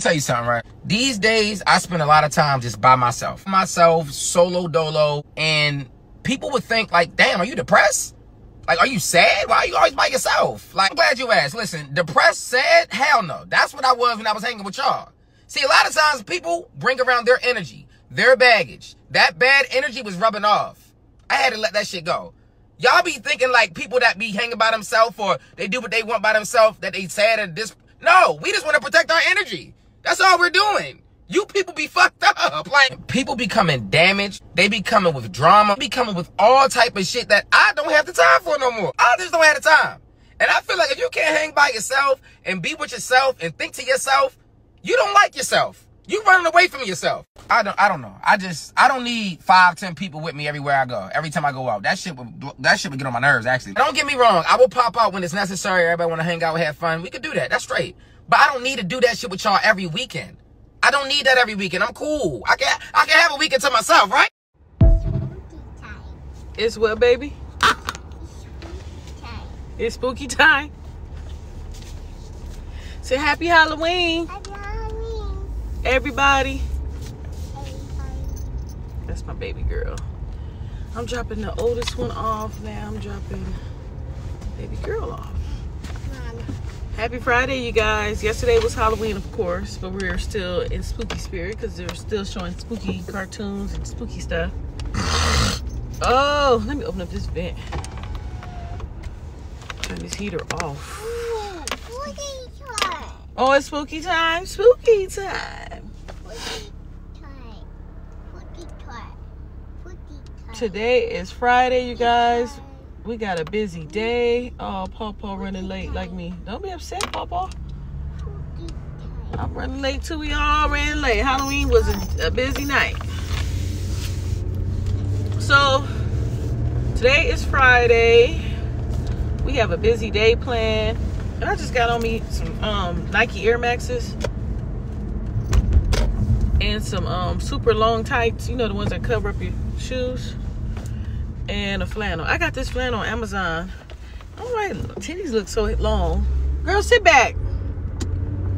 tell you something, right? These days, I spend a lot of time just by myself. Solo dolo. And people would think like, damn, are you depressed? Like, are you sad? Why are you always by yourself? Like, I'm glad you asked. Listen, depressed, sad? Hell no. That's what I was when I was hanging with y'all. See, a lot of times people bring around their energy, their baggage. That bad energy was rubbing off. I had to let that shit go. Y'all be thinking like people that be hanging by themselves or they do what they want by themselves, that they sad and this. No, we just want to protect our energy. That's all we're doing. You people be fucked up. Like, people be coming damaged. They be coming with drama. Be coming with all type of shit that I don't have the time for no more. I just don't have the time. And I feel like if you can't hang by yourself and be with yourself and think to yourself, you don't like yourself. You running away from yourself. I don't know. I don't need 5-10 people with me everywhere I go. Every time I go out. That shit would get on my nerves, actually. Don't get me wrong. I will pop out when it's necessary. Everybody want to hang out and have fun. We could do that. That's straight. But I don't need to do that shit with y'all every weekend. I don't need that every weekend. I'm cool. I can have a weekend to myself, right? It's what, baby? It's spooky time. Say happy Halloween. Happy Halloween. Everybody. That's my baby girl. I'm dropping the oldest one off. Now I'm dropping baby girl off. Happy Friday, you guys. Yesterday was Halloween, of course, but we're still in spooky spirit because they're still showing spooky cartoons and spooky stuff. Oh, let me open up this vent. Turn this heater off. Ooh, spooky time. Oh, it's spooky time. Spooky time. Spooky time. Spooky time. Spooky time. Today is Friday, you guys. We got a busy day. Oh, Pawpaw running late like me. Don't be upset, Pawpaw. I'm running late too. We all ran late. Halloween was a busy night. So, today is Friday. We have a busy day planned. And I just got on me some Nike Air Maxes. And some super long tights. You know, the ones that cover up your shoes. And a flannel. I got this flannel on Amazon. All right, titties look so long. Girl, sit back.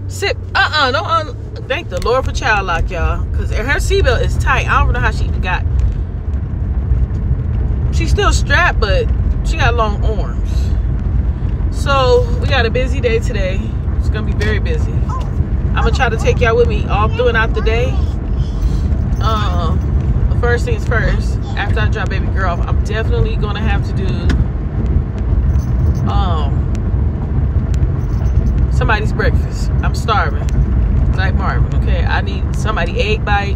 Sit. Don't. Thank the Lord for child lock, y'all. Because her seatbelt is tight. I don't know how she got. She's still strapped, but she got long arms. So, we got a busy day today. It's going to be very busy. I'm going to try to take y'all with me all throughout the day. First things first, after I drop baby girl off, I'm definitely gonna have to do somebody's breakfast. I'm starving, like Marvin. Okay, I need somebody egg bite.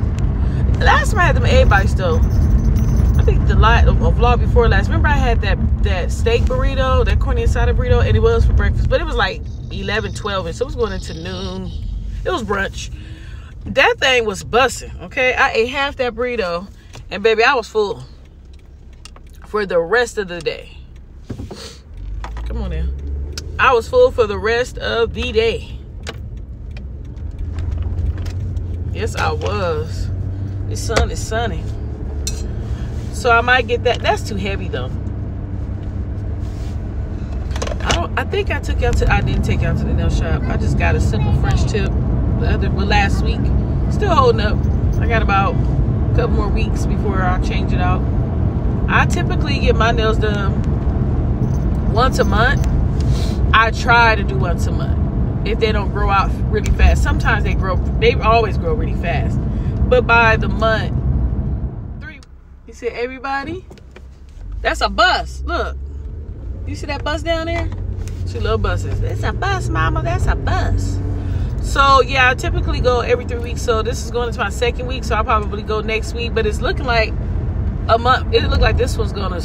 Last time I had them egg bites though, I think the vlog before last. Remember I had that steak burrito, that corny asada burrito, and it was for breakfast, but it was like 11, 12, and so it was going into noon. It was brunch. That thing was busting. Okay, I ate half that burrito. And baby, I was full for the rest of the day. Come on now. I was full for the rest of the day. Yes, I was. The sun is sunny. So I might get that. That's too heavy though. I think I took y'all to, I didn't take y'all to the nail shop. I just got a simple French tip last week. Still holding up. I got about couple more weeks before I change it out. I typically get my nails done once a month. I try to do once a month if they don't grow out really fast. Sometimes they always grow really fast, but by the month 3, you see everybody, that's a bus. Look, you see that bus down there? She love buses. It's a bus, mama. That's a bus. So, yeah, I typically go every 3 weeks. So, this is going into my 2nd week. So, I'll probably go next week. But it's looking like a month. It looked like this one's going to...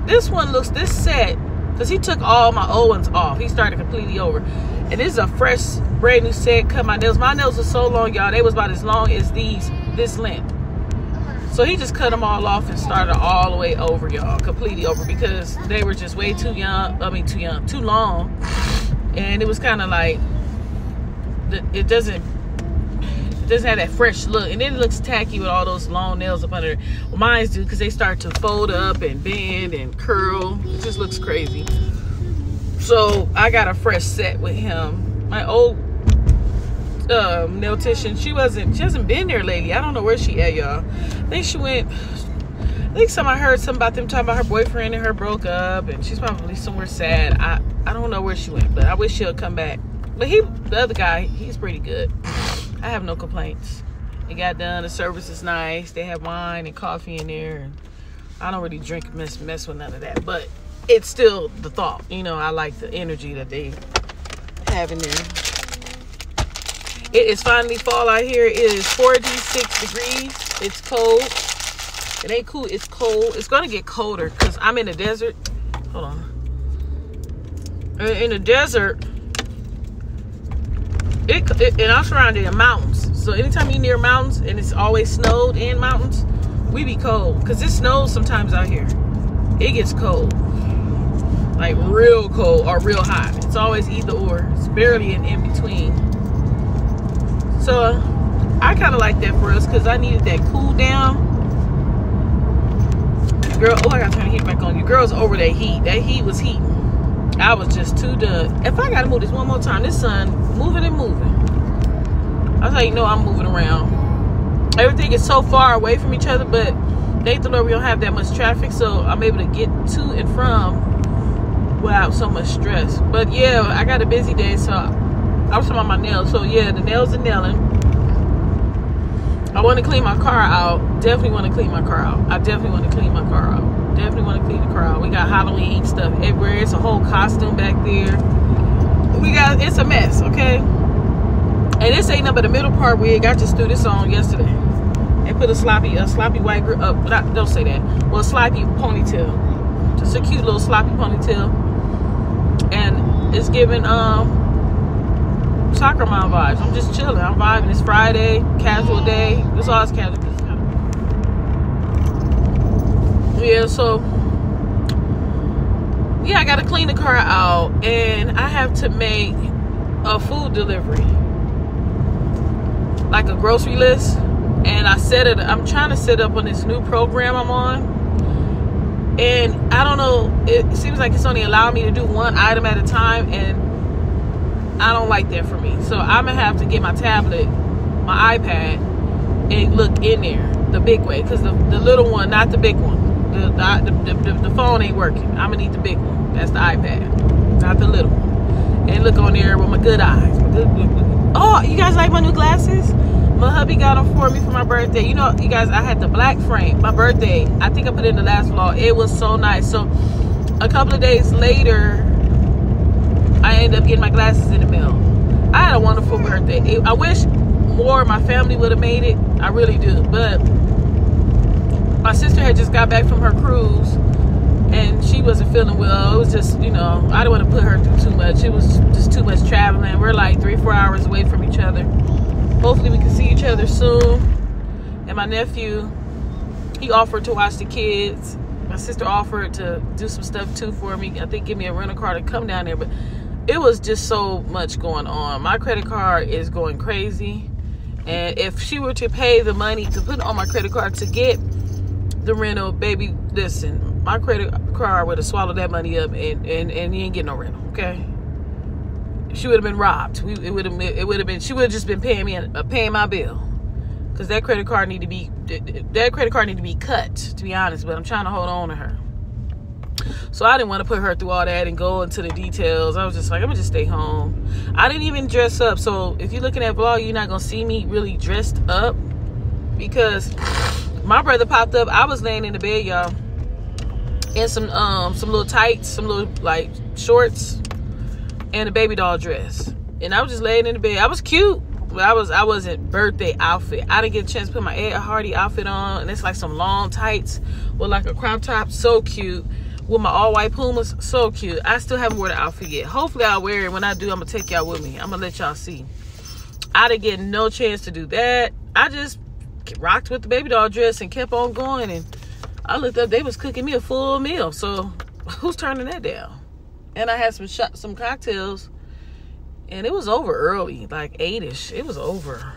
This set... Because he took all my old ones off. He started completely over. And this is a fresh, brand new set. Cut my nails. My nails are so long, y'all. They was about as long as this length. So, he just cut them all off and started all the way over, y'all. Completely over. Because they were just way too young. I mean, too long. And it was kind of like... It doesn't have that fresh look, and then it looks tacky with all those long nails up under it. Well, mine do, because they start to fold up and bend and curl. It just looks crazy. So I got a fresh set with him. My old nailtician. She hasn't been there lately. I don't know where she at, y'all. I think she went. I think I heard something about them talking about her boyfriend and her broke up, and she's probably somewhere sad. I don't know where she went, but I wish she'll come back. But the other guy, he's pretty good. I have no complaints. It got done. The service is nice. They have wine and coffee in there. And I don't really drink mess with none of that, but it's still the thought. You know, I like the energy that they have in there. It is finally fall out here. It is 46 degrees. It's cold. It ain't cool. It's cold. It's going to get colder because I'm in the desert. Hold on. In the desert, and I'm surrounded in mountains. So anytime you're near mountains and it's always snowed in mountains, we be cold. Because it snows sometimes out here. It gets cold. Like real cold or real hot. It's always either or. It's barely an in-between. So I kind of like that for us because I needed that cool down. Girl, oh, I gotta turn the heat back on. You girls over that heat. That heat was heating. I was just too done. If I gotta move this one more time, this sun moving and moving. That's how you know I'm moving around. Everything is so far away from each other, but thank the Lord we don't have that much traffic, so I'm able to get to and from without so much stress. But yeah, I got a busy day, so I was talking about my nails. So yeah, the nails are nailing. I want to clean my car out. Definitely want to clean my car out. I definitely want to clean my car out. Definitely want to clean the car out. We got Halloween stuff everywhere. It's a whole costume back there. It's a mess, okay? And this ain't nothing but the middle part wig. I just threw this on yesterday. And put a sloppy white girl up. Don't say that. Well, a sloppy ponytail. Just a cute little sloppy ponytail. And it's giving soccer mom vibes. I'm just chilling. I'm vibing. It's Friday, casual day. It's all casual. Yeah, so yeah, I gotta clean the car out, and I have to make a food delivery, like a grocery list. And I'm trying to set up on this new program I'm on, and I don't know, it seems like it's only allowing me to do one item at a time, and I don't like that for me. So I'm gonna have to get my tablet, my iPad, and look in there the big way, because the little one, not the big one. The phone ain't working. I'm gonna need the big one. That's the iPad, not the little one. And look on there with my good eyes. Oh, you guys like my new glasses? My hubby got them for me for my birthday. You know, you guys, I had the black frame. My birthday, I think I put it in the last vlog. It was so nice. So a couple of days later, I ended up getting my glasses in the mail. I had a wonderful birthday. I wish more of my family would have made it. I really do. But my sister had just got back from her cruise, and she wasn't feeling well. It was just, you know, I didn't want to put her through too much. It was just too much traveling. We're like 3-4 hours away from each other. Hopefully we can see each other soon. And my nephew, he offered to watch the kids. My sister offered to do some stuff too for me. I think give me a rental car to come down there. But it was just so much going on. My credit card is going crazy. And if she were to pay the money to put on my credit card to get the rental, baby, listen, my credit card would have swallowed that money up, and you ain't getting no rental, okay? She would have been robbed. She would have just been paying my bill, because that credit card need to be cut, to be honest. But I'm trying to hold on to her, so I didn't want to put her through all that and go into the details. I was just like, I'm gonna just stay home. I didn't even dress up, so if you're looking at vlog, you're not gonna see me really dressed up, because my brother popped up. I was laying in the bed, y'all, in some little tights, some little like shorts, and a baby doll dress. And I was just laying in the bed. I was cute, but I wasn't birthday outfit. I didn't get a chance to put my Ed Hardy outfit on, and it's like some long tights with like a crop top, so cute, with my all white Pumas, so cute. I still haven't worn the outfit yet. Hopefully I'll wear it. When I do, I'm gonna take y'all with me. I'm gonna let y'all see. I didn't get no chance to do that. I just rocked with the baby doll dress and kept on going, and I looked up, they was cooking me a full meal, so who's turning that down? And I had some cocktails, and it was over early, like 8ish. It was over.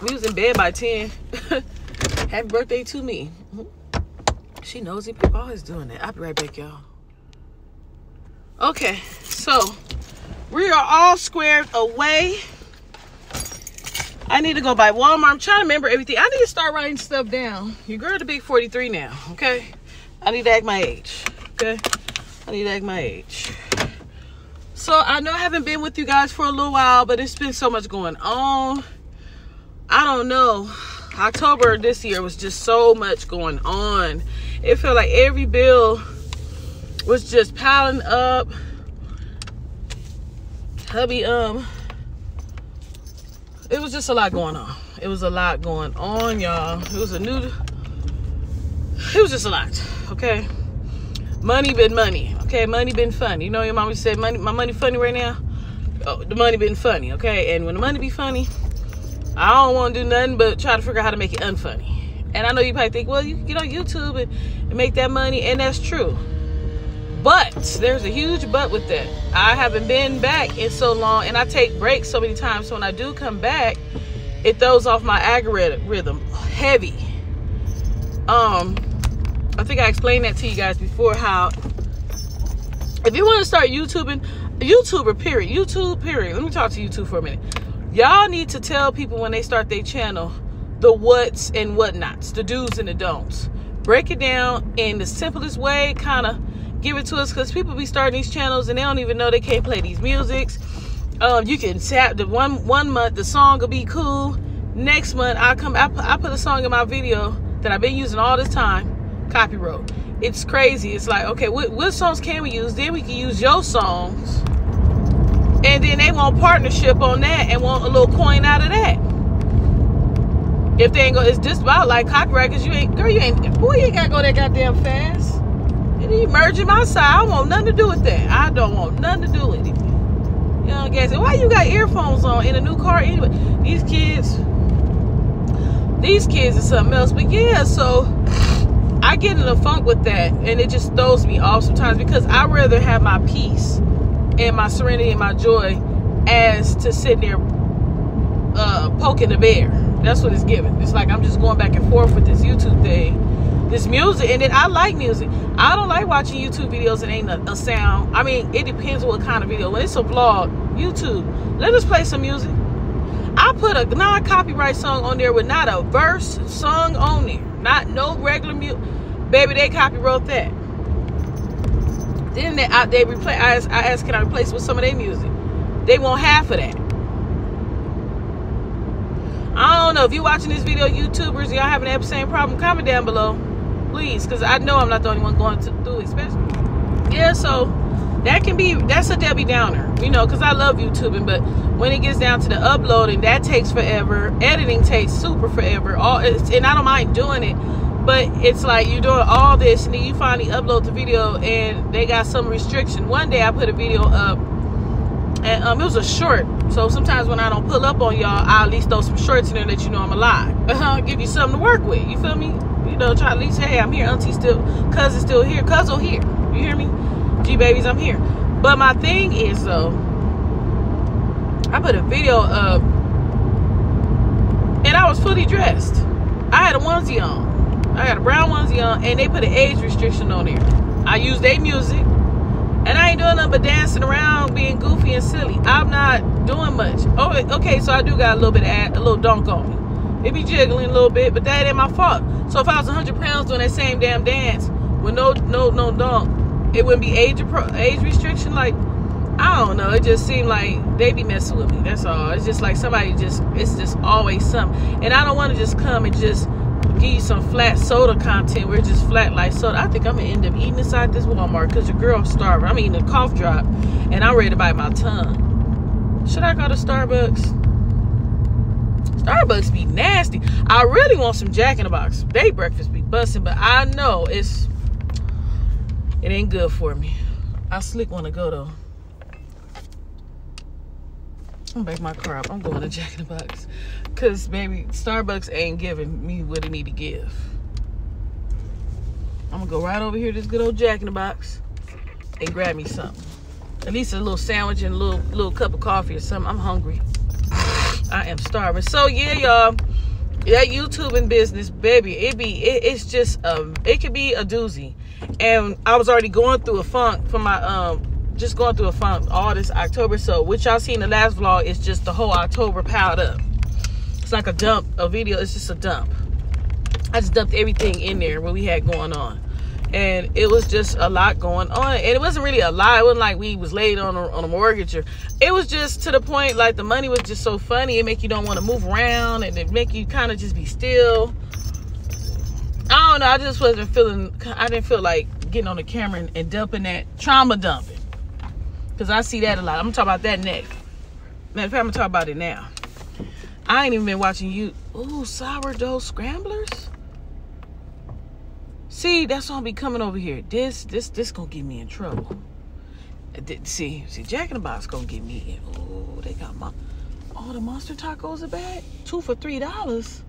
We was in bed by 10. Happy birthday to me. She nosy people always doing that. I'll be right back, y'all. Okay, so We are all squared away. I need to go by Walmart. I'm trying to remember everything. I need to start writing stuff down. Your girl to be 43 now, okay? I need to act my age, okay? I need to act my age. So I know I haven't been with you guys for a little while, but it's been so much going on. I don't know. October this year was just so much going on. It felt like every bill was just piling up. Hubby, it was just a lot going on. It was a lot going on, y'all. It was just a lot, okay? Money been money, okay? Money been funny. You know your mama said, my money funny right now? Oh, the money been funny, okay? And when the money be funny, I don't want to do nothing but try to figure out how to make it unfunny. And I know you probably think, well, you can get on YouTube and make that money, and that's true. But there's a huge but with that. I haven't been back in so long, and I take breaks so many times. So when I do come back, it throws off my algorithm heavy. I think I explained that to you guys before, how if you want to start YouTubing, YouTuber period, YouTube period. Let me talk to YouTube for a minute. Y'all need to tell people when they start their channel the what's and whatnots, the do's and the don'ts. Break it down in the simplest way, kind of give it to us, because people be starting these channels and they don't even know they can't play these musics. You can tap the one month the song will be cool. Next month I put a song in my video that I've been using all this time, copyright. It's crazy. It's like, okay, what songs can we use? Then we can use your songs, and then they want partnership on that and want a little coin out of that. If they ain't go, it's just about like copyright, because you ain't gotta go that goddamn fast. And you merging my side. I don't want nothing to do with that. I don't want nothing to do with it. You know, guys, why you got earphones on in a new car anyway? These kids are something else. But yeah, so I get in a funk with that, and it just throws me off sometimes, because I rather have my peace and my serenity and my joy as to sit there poking the bear. That's what it's giving. It's like I'm just going back and forth with this YouTube thing, this music. And then I like music. I don't like watching YouTube videos that ain't a sound. I mean, it depends on what kind of video. When it's a vlog, YouTube, let us play some music. I put a non-copyright song on there with not a verse song on there, not no regular music. Baby, they copyright that. Then they replay. I asked, can I replace with some of their music? They want half of that. I don't know if you're watching this video, YouTubers, y'all having that same problem. Comment down below, please, because I know I'm not the only one going through it, especially. Yeah, so that's a Debbie Downer, you know, because I love YouTubing, but when it gets down to the uploading, that takes forever. Editing takes super forever. And I don't mind doing it, but it's like you're doing all this and then you finally upload the video and they got some restriction. One day I put a video up, and it was a short, so sometimes when I don't pull up on y'all, I'll at least throw some shorts in there that you know I'm alive. Give you something to work with, you feel me? You know, try at least, hey, I'm here, auntie still, cousin still here, cousin here, you hear me? G-babies, I'm here. But my thing is, though, I put a video up and I was fully dressed. I had a onesie on. I got a brown onesie on, and they put an age restriction on there. I used their music, and I ain't doing nothing but dancing around, being goofy and silly. I'm not doing much. Oh, okay, so I do got a little bit of a little dunk on me. It be jiggling a little bit, but that ain't my fault. So if I was 100 pounds doing that same damn dance with no dunk, it wouldn't be age restriction. Like, I don't know. It just seemed like they be messing with me. That's all. It's just like it's just always something. And I don't want to just come and just give you some flat soda content where it's just flat like soda. I think I'm going to end up eating inside this Walmart because your girl's starving. I'm eating a cough drop and I'm ready to bite my tongue. Should I go to Starbucks? Starbucks be nasty. I really want some Jack in the Box. They breakfast be busting, but I know it ain't good for me. I slick want to go though. I'm gonna back my car up. I'm going to Jack in the Box. Cause baby, Starbucks ain't giving me what it need to give. I'm gonna go right over here to this good old Jack in the Box and grab me something. At least a little sandwich and a little cup of coffee or something. I'm hungry. I am starving. So yeah, y'all, that YouTubing business, baby, it's just it could be a doozy. And I was already going through a funk for my just going through a funk all this October. So what y'all seen in the last vlog is just the whole October piled up. It's like a dump, a video. It's just a dump. I just dumped everything in there what we had going on. And it was just a lot going on. And it wasn't really a lot. It wasn't like we was laid on a mortgage. Or, it was just to the point, like, the money was just so funny. It make you don't want to move around. And it make you kind of just be still. I don't know. I just wasn't feeling, I didn't feel like getting on the camera and dumping that, trauma dumping. Because I see that a lot. I'm going to talk about that next. Matter of fact, I'm going to talk about it now. I ain't even been watching you. Ooh, sourdough scramblers? See, that's why I'll be coming over here. This gonna get me in trouble. See, Jack in the Box gonna get me in. Oh, they got the monster tacos are back. 2 for $3.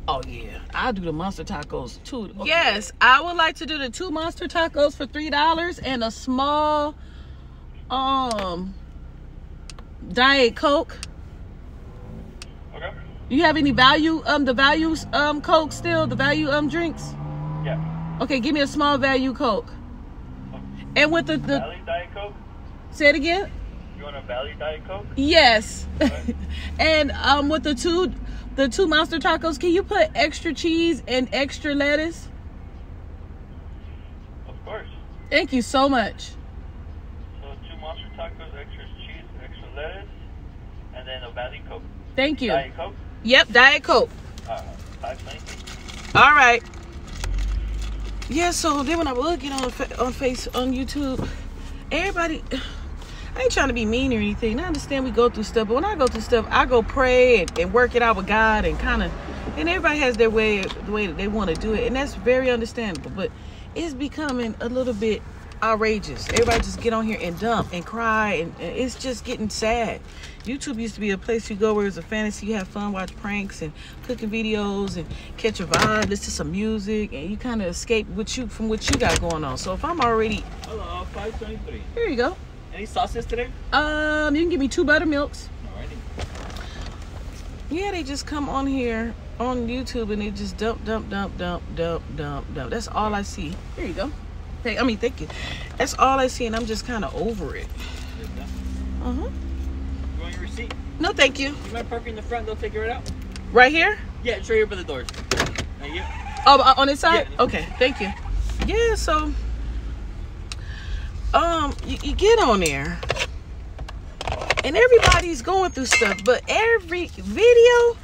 Oh yeah, I'll do the monster tacos too. Okay. Yes, I would like to do the 2 monster tacos for $3 and a small Diet Coke. Okay. You have any value the value Coke still, the value drinks? Yeah. Okay, give me a small value Coke. And with the Valley Diet Coke? Say it again? You want a Valley Diet Coke? Yes. Okay. And with the two monster tacos, can you put extra cheese and extra lettuce? Of course. Thank you so much. So 2 monster tacos, extra cheese, extra lettuce, and then a Valley Coke. Thank you. Diet Coke? Yep, Diet Coke. $5.90. All right. Yeah, so then when I would get on YouTube, everybody, I ain't trying to be mean or anything. I understand we go through stuff, but when I go through stuff, I go pray and work it out with God and and everybody has their way, the way that they want to do it, and that's very understandable. But it's becoming a little bit outrageous. Everybody just get on here and dump and cry, and it's just getting sad. YouTube used to be a place you go where it's a fantasy, you have fun, watch pranks and cooking videos and catch a vibe, listen to some music, and you kind of escape from what you got going on. So if I'm already... Hello, $5.23. Here you go. Any sauces today? You can give me 2 buttermilks. Alrighty. Yeah, they just come on here on YouTube and they just dump. That's all I see. Here you go. Thank you. That's all I see, and I'm just kind of over it. Uh-huh. You want your receipt? No, thank you. You mind parking in the front? They'll figure it out. Right here? Yeah, straight over the doors. Thank you. Oh, on this side? Yeah. Okay, thank you. Yeah, so, you get on there, and everybody's going through stuff, but every video,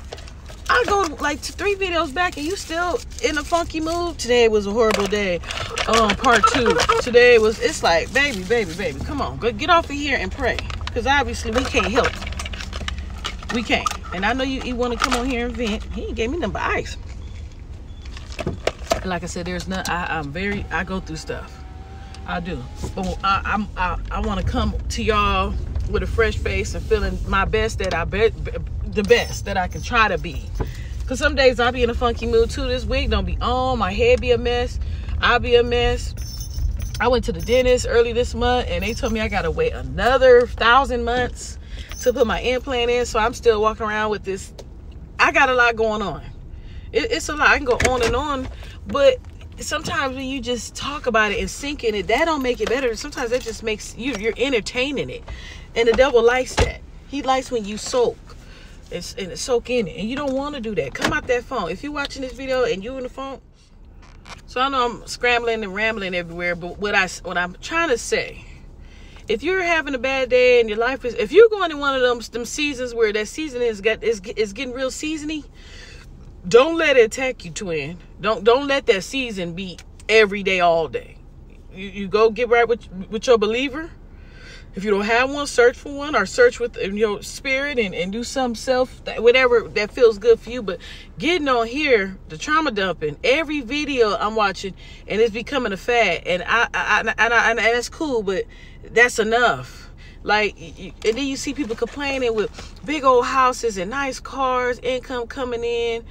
I go like 3 videos back, and you still in a funky mood. Today was a horrible day. Part 2. Today it's like, baby, come on, get off of here and pray, because obviously we can't help you. We can't. And I know you want to come on here and vent. He ain't gave me nothing but ice. Like I said, there's none. I go through stuff. I do. But I want to come to y'all with a fresh face and feeling my best, the best that I can try to be. Because some days I'll be in a funky mood too. This week don't be on. My head be a mess. I'll be a mess. I went to the dentist early this month and they told me I got to wait another 1,000 months to put my implant in. So I'm still walking around with this. I got a lot going on. It's a lot. I can go on and on. But sometimes when you just talk about it and sink in it, that don't make it better. Sometimes that just makes you're entertaining it. And the devil likes that. He likes when you soak and soak in it. And you don't want to do that. Come out that phone. If you're watching this video and you in the phone, so I know I'm scrambling and rambling everywhere, but what I'm trying to say, if you're having a bad day and your life is, if you're going in one of them seasons where that season is getting real seasony, don't let it attack you, twin. Don't let that season be every day, all day. You go get right with your believer. If you don't have one, search for one, or search with your spirit and do some whatever that feels good for you. But getting on here, the trauma dumping, every video I'm watching, and it's becoming a fad. And and that's cool, but that's enough. Like, and then you see people complaining with big old houses and nice cars, income coming in.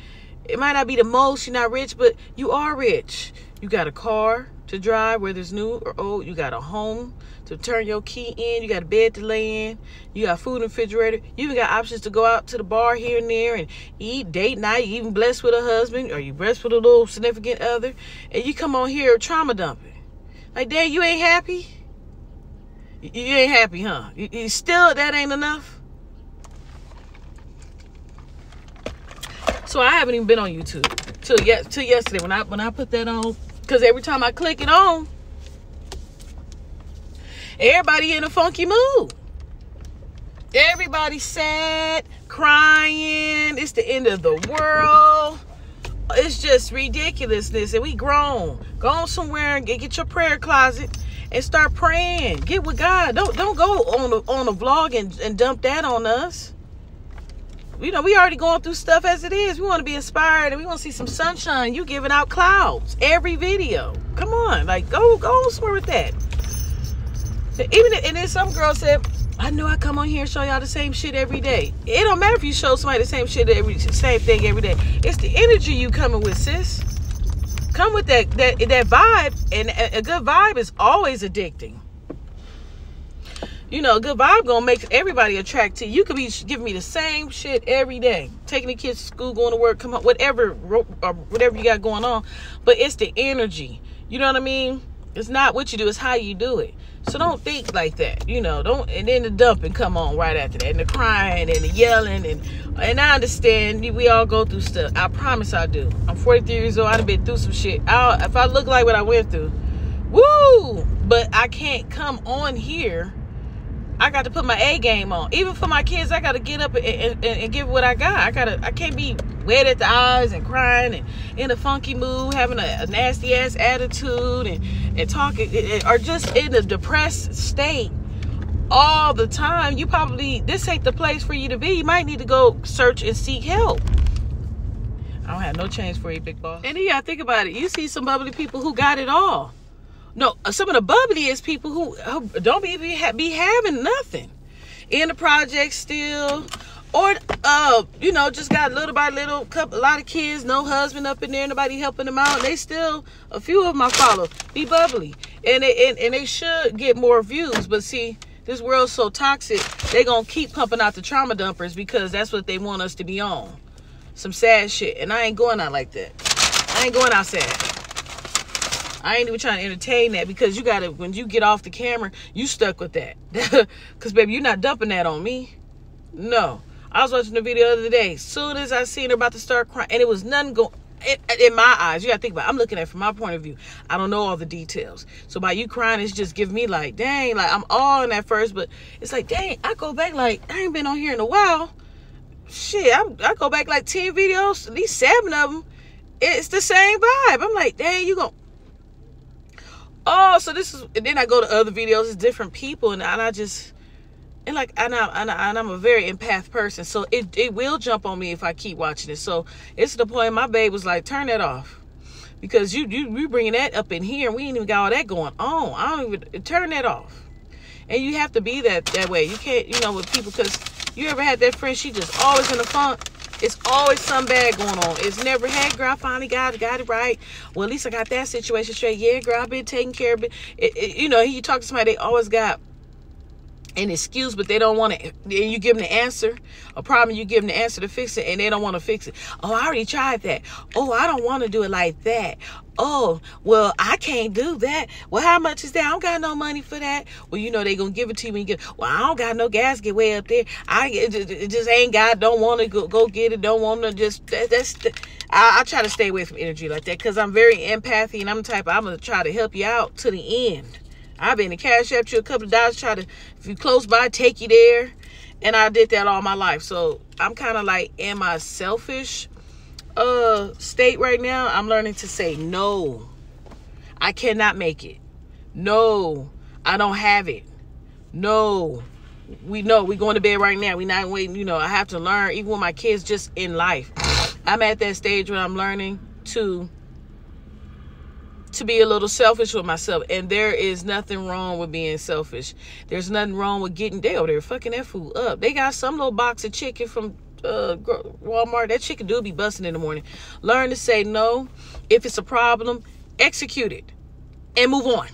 It might not be the most, you're not rich, but you are rich. You got a car to drive, whether it's new or old. You got a home to turn your key in. You got a bed to lay in. You got food in the refrigerator. You even got options to go out to the bar here and there and eat, date night. You even blessed with a husband, or you blessed with a little significant other. And you come on here trauma dumping. Like, Dad, you ain't happy? You ain't happy, huh? You still, that ain't enough? So I haven't even been on YouTube till yesterday when I put that on. Because every time I click it on, everybody in a funky mood. Everybody sad, crying. It's the end of the world. It's just ridiculousness. And we grown. Go on somewhere and get your prayer closet and start praying. Get with God. Don't go on a vlog and dump that on us. You know, we already going through stuff as it is. We want to be inspired and we want to see some sunshine. You giving out clouds every video. Come on, like go somewhere with that. And then some girl said, I know I come on here and show y'all the same shit every day. It don't matter if you show somebody the same thing every day. It's the energy you coming with, sis. Come with that vibe, and a good vibe is always addicting. You know, a good vibe gonna make everybody attracted. You could be giving me the same shit every day, taking the kids to school, going to work, come up, whatever you got going on. But it's the energy. You know what I mean? It's not what you do, it's how you do it. So don't think like that, you know. And then the dumping come on right after that, and the crying and the yelling, and I understand we all go through stuff. I promise I do. I'm 43 years old. I've been through some shit. If I look like what I went through, woo! But I can't come on here. I got to put my A game on. Even for my kids, I got to get up and give what I got. I can't be wet at the eyes and crying and in a funky mood, having a nasty ass attitude and talking, or just in a depressed state all the time. This ain't the place for you to be. You might need to go search and seek help. I don't have no change for you, big boss. And then you gotta think about it. You see some bubbly people who got it all. No, some of the bubbliest people who don't be having nothing in the project still, or you know, just got little by little, a lot of kids, no husband up in there, nobody helping them out. And they still, a few of them I follow, be bubbly, and they should get more views. But see, this world's so toxic, they gonna keep pumping out the trauma dumpers because that's what they want us to be on. Some sad shit, and I ain't going out like that. I ain't going out sad. I ain't even trying to entertain that, because you gotta, when you get off the camera, you stuck with that. Because baby, you're not dumping that on me. No. I was watching the video the other day. Soon as I seen her about to start crying, and it was nothing going in my eyes. You gotta think about it. I'm looking at it from my point of view. I don't know all the details. So by you crying, it's just giving me like, dang, like I'm all in at first, but it's like, dang, I go back like I ain't been on here in a while. Shit, I go back like 10 videos, at least 7 of them. It's the same vibe. I'm like, dang, you gon'. Oh, so this is, and then I go to other videos, it's different people, and I just, and like, and I'm a very empath person, so it will jump on me if I keep watching it. So it's to the point my babe was like, turn that off, because you bringing that up in here, and we ain't even got all that going on. I don't even, turn that off. And you have to be that way. You can't, you know, with people, because you ever had that friend, she just always in the funk. It's always something bad going on. It's never, hey, girl, I finally got it right. Well, at least I got that situation straight. Yeah, girl, I've been taking care of it. You know, you talk to somebody, they always got an excuse, but they don't want to. And you give them the answer, a problem, you give them the answer to fix it, and they don't want to fix it. Oh, I already tried that. Oh, I don't want to do it like that. Oh, well, I can't do that. Well, how much is that? I don't got no money for that. Well, you know, they going to give it to you when you get, well, I don't got no gas get way up there. It just ain't got, don't want to go get it. Don't want to just, I try to stay away from energy like that, because I'm very empathy, and I'm the type, I'm going to try to help you out to the end. I've been to cash up you a couple of dollars, try to, if you close by, take you there. And I did that all my life. So I'm kind of like in my selfish state right now. I'm learning to say no. I cannot make it. No, I don't have it. No, we going to bed right now. We not waiting. You know, I have to learn, even with my kids, just in life. I'm at that stage where I'm learning to be a little selfish with myself. And there is nothing wrong with being selfish. There's nothing wrong with getting, they over there fucking that food up. They got some little box of chicken from Walmart. That chicken do be busting in the morning. Learn to say no. If it's a problem, execute it and move on.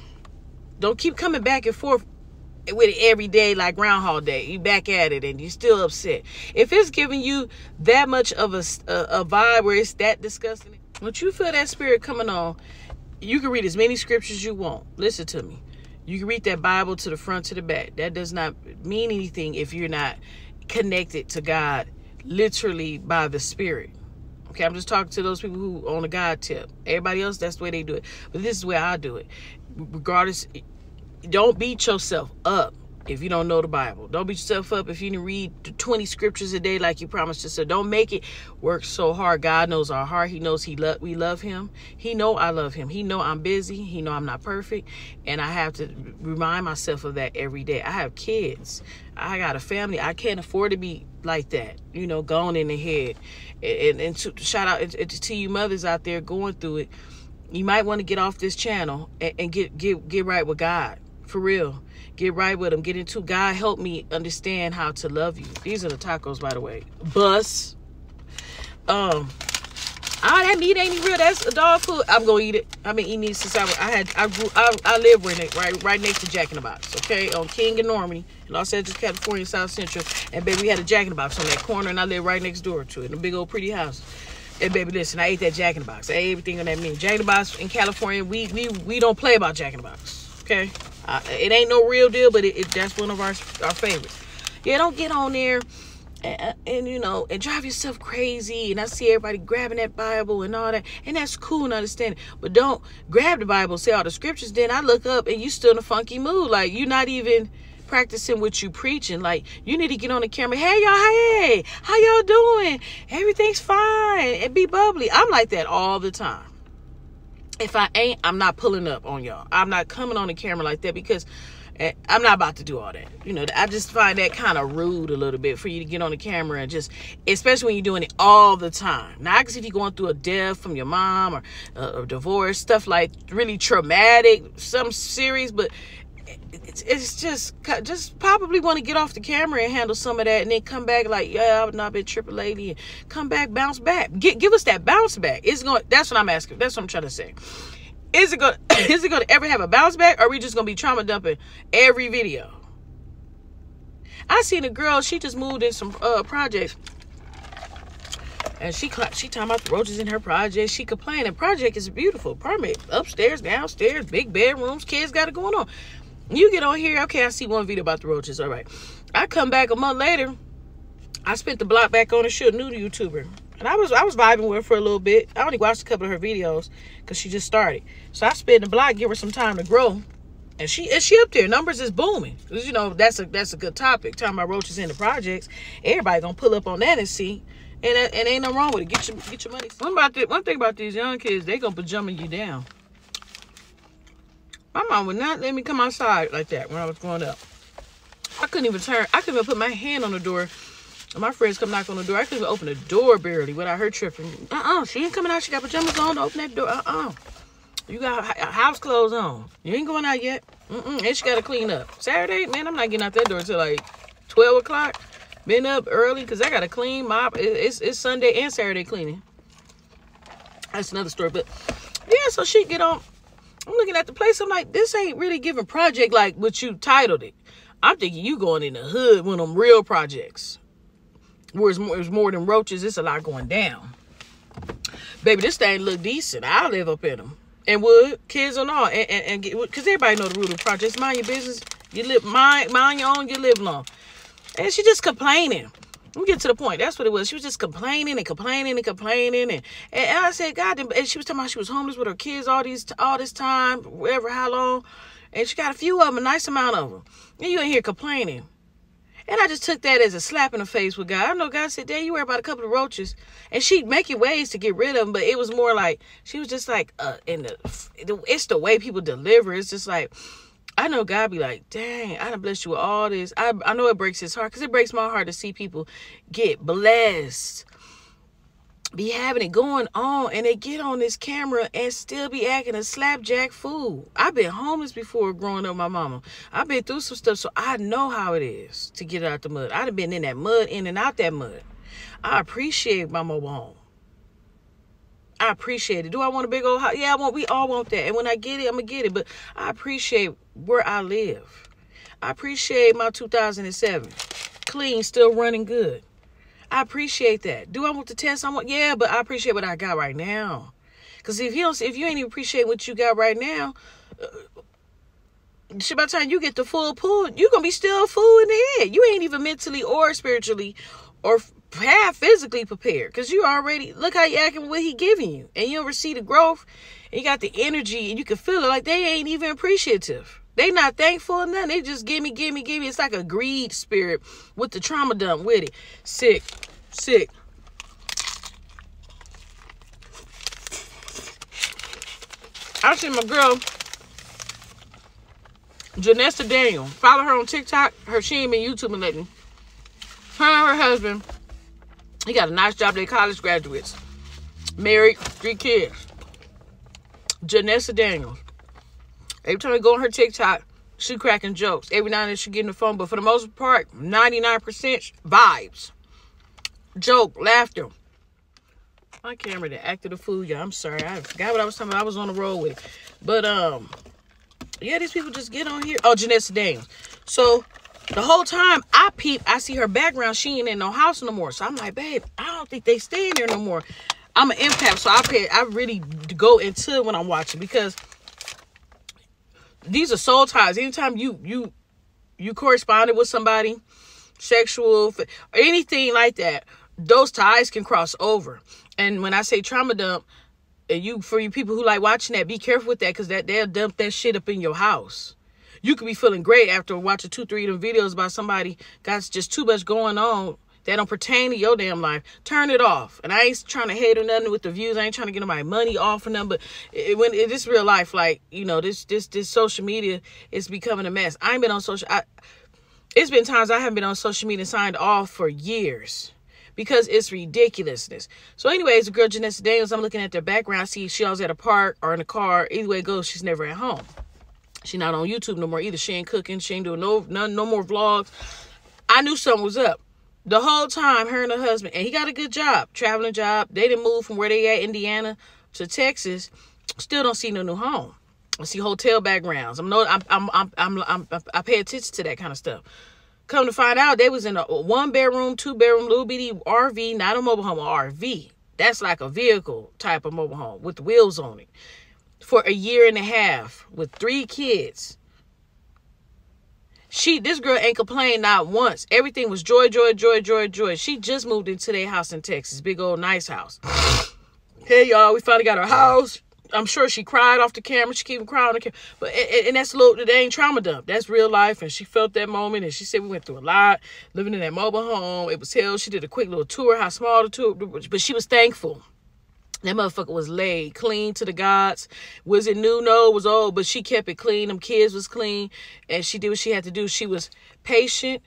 Don't keep coming back and forth with it every day like Groundhog Day. You back at it and you still upset. If it's giving you that much of a vibe where it's that disgusting, once you feel that spirit coming on, You can read as many scriptures you want. Listen to me. You can read that Bible to the front to the back. That does not mean anything if you're not connected to God literally by the Spirit. Okay, I'm just talking to those people who on a God tip. Everybody else, that's the way they do it. But this is the way I do it. Regardless, don't beat yourself up if you don't know the Bible. Don't beat yourself up if you didn't read 20 scriptures a day like you promised yourself. Don't make it work so hard. God knows our heart. He knows we love him. He know I love him. He know I'm busy. He know I'm not perfect. And I have to remind myself of that every day. I have kids. I got a family. I can't afford to be like that, going in the head. And to shout out to you mothers out there going through it. You might want to get off this channel and get right with God. For real. Get right with him. Get into God. Help me understand how to love you. These are the tacos, by the way. Bus. That meat ain't even real. That's a dog food. I'm gonna eat it. I've been eating these since I live right next to Jack in the Box. Okay, on King and Normandy, in Los Angeles, California, South Central. And baby, we had a Jack in the Box on that corner, and I live right next door to it, in a big old pretty house. And baby, listen, I ate that Jack in the Box. I ate everything on that menu. Jack in the Box in California, we don't play about Jack in the Box. Okay, it ain't no real deal, but that's one of our favorites. Yeah, don't get on there and drive yourself crazy. And I see everybody grabbing that Bible and all that, and that's cool and understanding. But don't grab the Bible, say all the scriptures. Then I look up and you still in a funky mood, like you're not even practicing what you preaching. Like you need to get on the camera. Hey y'all, hey, how y'all doing? Everything's fine, and be bubbly. I'm like that all the time. If I ain't, I'm not pulling up on y'all. I'm not coming on the camera like that because I'm not about to do all that. I just find that kind of rude a little bit for you to get on the camera and just, especially when you're doing it all the time. Now, I can see if you're going through a death from your mom or a divorce, stuff like really traumatic, some serious, but it's just probably want to get off the camera and handle some of that and then come back like, yeah, I've not been tripping lately, and come back, bounce back. Give us that bounce back. That's what I'm asking. That's what I'm trying to say. Is it going to ever have a bounce back, or are we just going to be trauma dumping every video? I seen a girl, she just moved in some projects, and she talking about the roaches in her project. She complaining. Project is beautiful. Permit upstairs, downstairs, big bedrooms, kids got it going on. You get on here, okay, I see one video about the roaches. All right. I come back a month later. I spent the block back on her. She a new YouTuber. And I was vibing with her for a little bit. I only watched a couple of her videos because she just started. So I spent the block, give her some time to grow. And she up there. Numbers is booming. Because, that's a good topic. Talking about roaches in the projects. Everybody gonna pull up on that and see. And ain't nothing wrong with it. Get your money. One thing about these young kids, they gonna pajama you down. My mom would not let me come outside like that when I was growing up. I couldn't even put my hand on the door. My friends come knock on the door. I couldn't even open the door barely without her tripping. She ain't coming out. She got pajamas on to open that door. You got house clothes on. You ain't going out yet. And she got to clean up. Saturday, man, I'm not getting out that door until like 12 o'clock. Been up early because I got to clean. It's Sunday and Saturday cleaning. That's another story. But yeah, so she get on. I'm looking at the place. I'm like, this ain't really giving project like what you titled it. I'm thinking you going in the hood with them real projects. Where it's more than roaches. It's a lot going down. Baby, this thing look decent. I live up in them. And would, kids and all. And because everybody know the rule of projects. Mind your business. You live, mind your own, you live long. And she just complaining. Let me get to the point. That's what it was. She was just complaining and complaining and complaining. And I said, God, and she was talking about she was homeless with her kids all this time, whatever, how long. And she got a few of them, a nice amount of them. And you ain't here complaining. And I just took that as a slap in the face with God. I know God said, Dad, you worry about a couple of roaches. And she'd make it ways to get rid of them. But it was more like, she was just like, it's the way people deliver. It's just like, I know God be like, dang, I done blessed you with all this. I know it breaks his heart, because it breaks my heart to see people get blessed, be having it going on, and they get on this camera and still be acting a slapjack fool. I've been homeless before growing up with my mama. I've been through some stuff, so I know how it is to get out the mud. I've been in that mud, in and out that mud. I appreciate my mobile home. I appreciate it. Do I want a big old house? Yeah, we all want that. And when I get it, I'm going to get it. But I appreciate where I live. I appreciate my 2007. Clean, still running good. I appreciate that. Do I want the test? Yeah, but I appreciate what I got right now. Because if you ain't even appreciate what you got right now, by the time you get the full pull, you're going to be still a fool in the head. You ain't even mentally or spiritually or half physically prepared. Because you already, look how you acting with what he giving you. And you don't receive the growth. And you got the energy. And you can feel it like they ain't even appreciative. They not thankful or nothing. They just give me. It's like a greed spirit with the trauma dump with it. Sick. I seen my girl, Janessa Daniel. Follow her on TikTok. She ain't been YouTubing lately. Her and her husband, he got a nice job. They college graduates. Married, 3 kids. Janessa Daniel. Every time I go on her TikTok, she cracking jokes. Every now and then she getting the phone. But for the most part, 99% vibes. Joke, laughter. My camera that acted a fool, y'all. I'm sorry. I forgot what I was talking about. I was on the road with it. But, yeah, these people just get on here. Oh, Janessa Daniels. So, the whole time I see her background. She ain't in no house no more. So, I'm like, babe, I don't think they stay in there no more. I'm an empath, so I really go into it when I'm watching. Because these are soul ties. Anytime you corresponded with somebody, sexual, or anything like that, those ties can cross over. And when I say trauma dump, for you people who like watching that, be careful with that, because they'll dump that shit up in your house. You could be feeling great after watching 2-3 of them videos about somebody got just too much going on that don't pertain to your damn life. Turn it off. And I ain't trying to hate or nothing with the views. I ain't trying to get nobody money off or nothing. But when it is real life, like, you know, this social media is becoming a mess. I ain't been on it's been times I haven't been on social media signed off for years. Because it's ridiculousness. So anyways, the girl Janessa Daniels, I'm looking at their background. I see she always at a park or in a car. Either way it goes, she's never at home. She's not on YouTube no more either. She ain't cooking. She ain't doing no more vlogs. I knew something was up. The whole time, her and her husband, and he got a good job, traveling job. They didn't move from where they at, Indiana, to Texas. Still don't see no new home. I see hotel backgrounds. I pay attention to that kind of stuff. Come to find out, they was in a 1-bedroom, 2-bedroom, little bitty RV, not a mobile home, RV. That's like a vehicle type of mobile home with wheels on it. For a year and a half with 3 kids. This girl ain't complained not once. Everything was joy, joy, joy, joy, joy. She just moved into their house in Texas. Big old nice house. Hey, y'all, we finally got our house. I'm sure she cried off the camera. She keep crying on the camera. But, and that's that ain't trauma dump. That's real life. And she felt that moment. And she said we went through a lot. Living in that mobile home. It was hell. She did a quick little tour. How small the tour. But she was thankful. That motherfucker was laid clean to the gods. Was it new? No, it was old. But she kept it clean. Them kids was clean. And she did what she had to do. She was patient.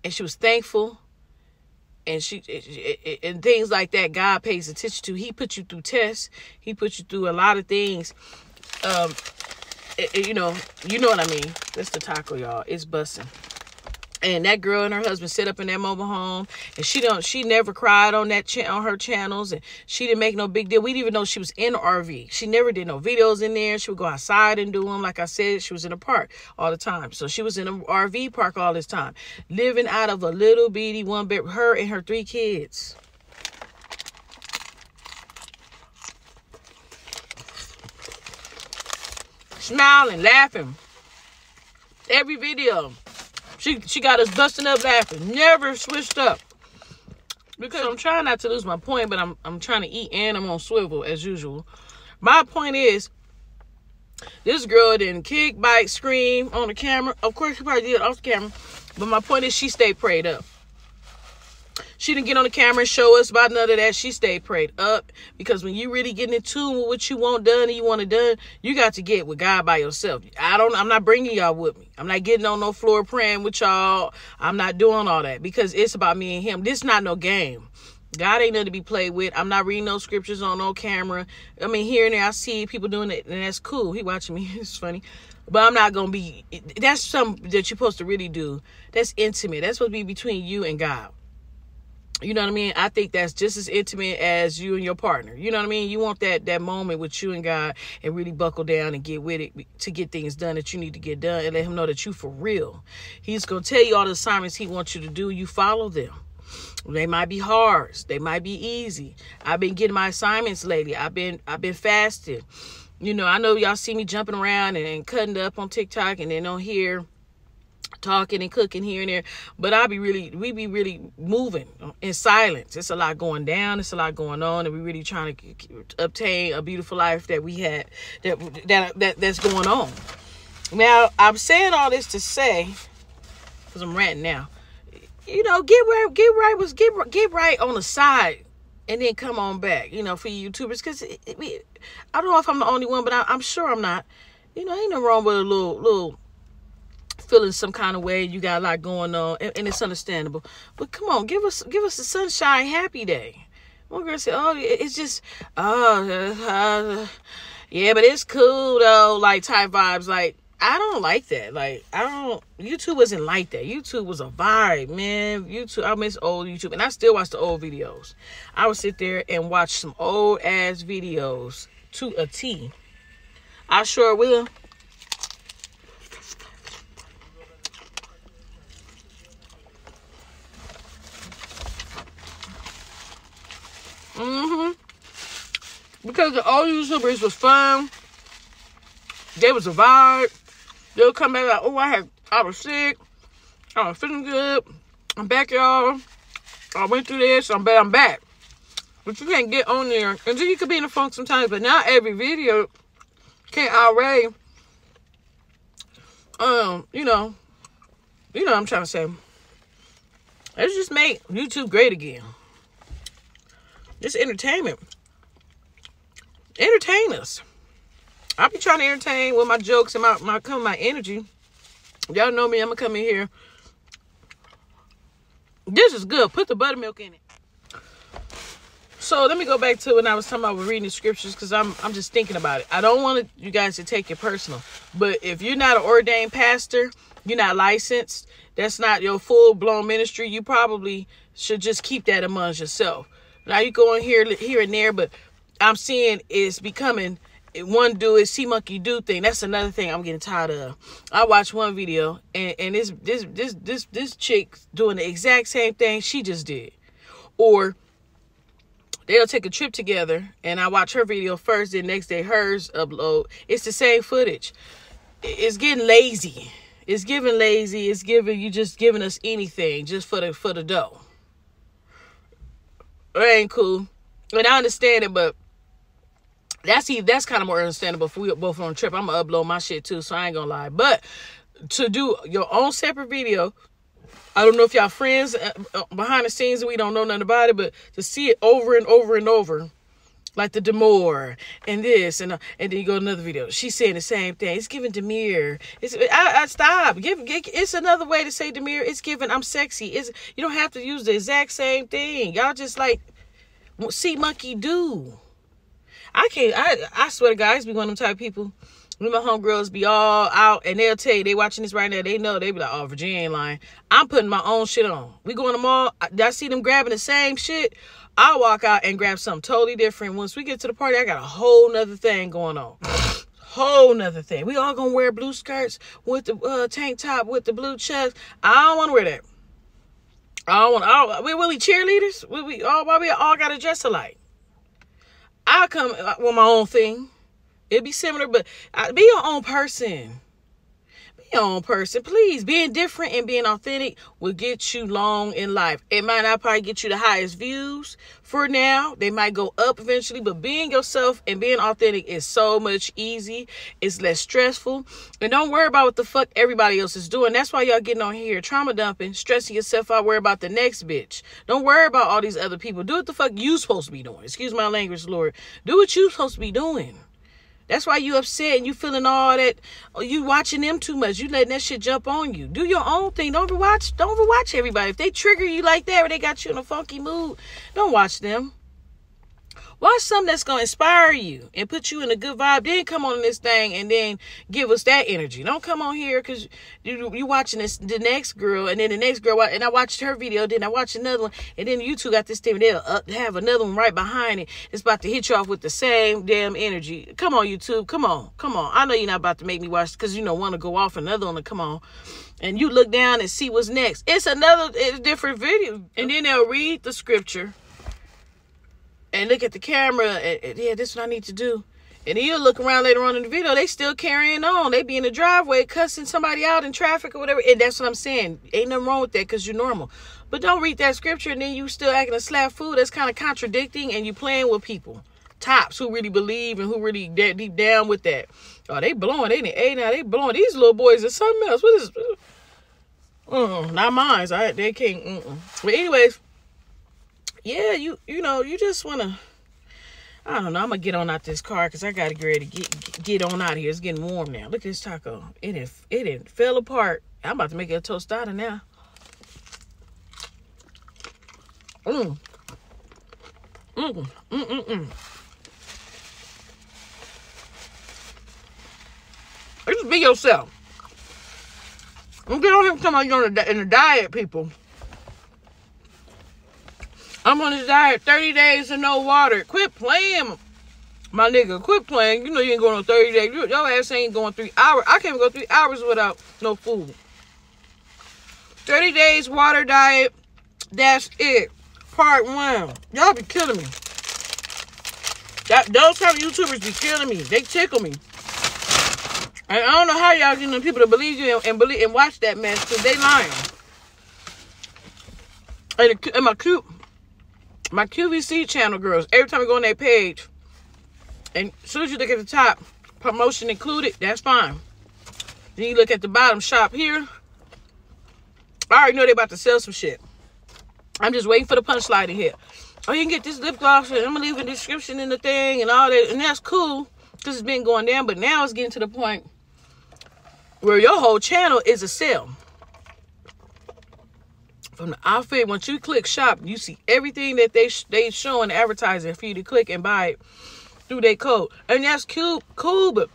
And she was thankful. And and things like that, God pays attention to. He put you through tests. He put you through a lot of things. You know what I mean. That's the taco, y'all. It's busting. And that girl and her husband set up in that mobile home, and she never cried on on her channels, and she didn't make no big deal. We didn't even know she was in the RV. She never did no videos in there. She would go outside and do them. Like I said, she was in a park all the time. So she was in an RV park all this time, living out of a little bitty 1-bed. Her and her 3 kids. Smiling, laughing. Every video. She got us busting up laughing. Never switched up. Because I'm trying not to lose my point, but I'm trying to eat and I'm on swivel as usual. My point is, this girl didn't kick, bite, scream on the camera. Of course, she probably did off the camera. But my point is, she stayed prayed up. She didn't get on the camera and show us about none of that. She stayed prayed up. Because when you really get in tune with what you want done and you want it done, you got to get with God by yourself. I'm not bringing y'all with me. I'm not getting on no floor praying with y'all. I'm not doing all that. Because it's about me and him. This is not no game. God ain't nothing to be played with. I'm not reading no scriptures on no camera. I mean, here and there I see people doing it. And that's cool. He watching me. It's funny. But I'm not going to be. That's something that you're supposed to really do. That's intimate. That's supposed to be between you and God. You know what I mean? I think that's just as intimate as you and your partner. You know what I mean? You want that moment with you and God and really buckle down and get with it to get things done that you need to get done and let him know that you for real. He's going to tell you all the assignments he wants you to do. You follow them. They might be hard. They might be easy. I've been getting my assignments lately. I've been fasting. You know, I know y'all see me jumping around and cutting up on TikTok and then on here talking and cooking here and there, but we be really moving in silence. It's a lot going down. It's a lot going on, and we really trying to obtain a beautiful life that we had that's going on. Now, I'm saying all this to say, because I'm ranting now, you know, get right on the side, and then come on back. You know, for you YouTubers, because I don't know if I'm the only one, but I'm sure I'm not. You know, ain't no wrong with a little feeling some kind of way. You got a lot going on, and it's understandable. But come on, give us a sunshine happy day. One girl said, "Oh, it's just, yeah, but it's cool though," like type vibes. Like, I don't like that. Like, YouTube wasn't like that. YouTube was a vibe, man. YouTube, I miss old YouTube, and I still watch the old videos. I would sit there and watch some old ass videos to a T. I sure will. Because the old YouTubers was fun. They was a vibe. They'll come back like, oh, I was sick. I was feeling good. I'm back, y'all. I went through this. I'm back. But you can't get on there. And then you could be in the funk sometimes. But not every video can't outrage. You know what I'm trying to say. Let's just make YouTube great again. It's entertainment. Entertain us. I be trying to entertain with my jokes and my energy. Y'all know me. I'm gonna come in here. This is good. Put the buttermilk in it. So let me go back to when I was talking about reading the scriptures, because I'm just thinking about it. I don't want you guys to take it personal, but if you're not an ordained pastor, you're not licensed, that's not your full-blown ministry, you probably should just keep that amongst yourself. Now you go in here and there, but I'm seeing it's becoming one do it, see monkey do thing. That's another thing I'm getting tired of. I watched one video and this chick doing the exact same thing she just did. Or they'll take a trip together and I watch her video first, then next day hers upload. It's the same footage. It's getting lazy. It's giving lazy. It's just giving us anything just for the dough. It ain't cool. And I understand it, but that's kind of more understandable if we both on a trip. I'm gonna upload my shit too, so I ain't gonna lie. But to do your own separate video, I don't know if y'all friends behind the scenes and we don't know nothing about it, but to see it over and over and over, like the demure and this and then you go to another video. She's saying the same thing. It's giving demure. I stop. It's another way to say demure. It's giving I'm sexy. You don't have to use the exact same thing. Y'all just like see monkey do. I swear to God, I used to be one of them type of people. When my homegirls be all out and they'll tell you they watching this right now, they know, they be like, oh, Virginia ain't lying. I'm putting my own shit on. We go in the mall, I see them grabbing the same shit. I'll walk out and grab something totally different. Once we get to the party, I got a whole nother thing going on. Whole nother thing. We all gonna wear blue skirts with the tank top with the blue chucks. I don't want to wear that. We really cheerleaders. We all gotta dress alike. I'll come with my own thing. It'd be similar, but be your own person. Be your own person. Please, being different and being authentic will get you long in life. It might not probably get you the highest views for now. They might go up eventually, but being yourself and being authentic is so much easy. It's less stressful. And don't worry about what the fuck everybody else is doing. That's why y'all getting on here trauma dumping, stressing yourself out, worry about the next bitch. Don't worry about all these other people. Do what the fuck you supposed to be doing. Excuse my language, Lord. Do what you supposed to be doing. That's why you upset and you feeling all that. You watching them too much. You letting that shit jump on you. Do your own thing. Don't overwatch everybody. If they trigger you like that or they got you in a funky mood, don't watch them. Watch something that's going to inspire you and put you in a good vibe. Then come on this thing and then give us that energy. Don't come on here because you watching the next girl and then the next girl. And I watched her video. Then I watched another one. And then you two got this thing. And they'll have another one right behind it. It's about to hit you off with the same damn energy. Come on, YouTube. Come on. I know you're not about to make me watch because want to go off another one. Come on. and you look down and see what's next. It's a different video. And then they'll read the scripture and look at the camera and yeah, this is what I need to do. And then you'll look around later on in the video, they still carrying on. They be in the driveway cussing somebody out in traffic or whatever. And that's what I'm saying. Ain't nothing wrong with that because you're normal. But don't read that scripture and then you still acting a slap fool. That's kind of contradicting, and you playing with people. Tops who really believe and who really deep down with that. Oh, they blowing. They blowing. These little boys are something else. What is not mine. They can't. But anyways, yeah, you know, you just want to, I don't know. I'm going to get on out this car because I got to get ready to get on out of here. It's getting warm now. Look at this taco. It fell apart. I'm about to make it a tostada now. Just be yourself. Don't get on here talking about you're in a diet, people. I'm on this diet, 30 days and no water. Quit playing, my nigga. Quit playing. You know you ain't going on 30 days. Your ass ain't going 3 hours. I can't even go 3 hours without no food. 30 days water diet. That's it. Part 1. Y'all be killing me. Those kind of YouTubers be killing me. They tickle me. And I don't know how y'all getting them people to believe you and watch that mess, because they lying. And my QVC channel girls, every time I go on their page, and as soon as you look at the top, promotion included, that's fine. Then you look at the bottom, shop here. I already know they about to sell some shit. I'm just waiting for the punchline to hit. Oh, you can get this lip gloss, and I'm going to leave a description in the thing and all that. And that's cool, because it's been going down. But now it's getting to the point where your whole channel is a sale. From the outfit, once you click shop, you see everything that they showing advertising for you to click and buy it through their code. And that's cool, but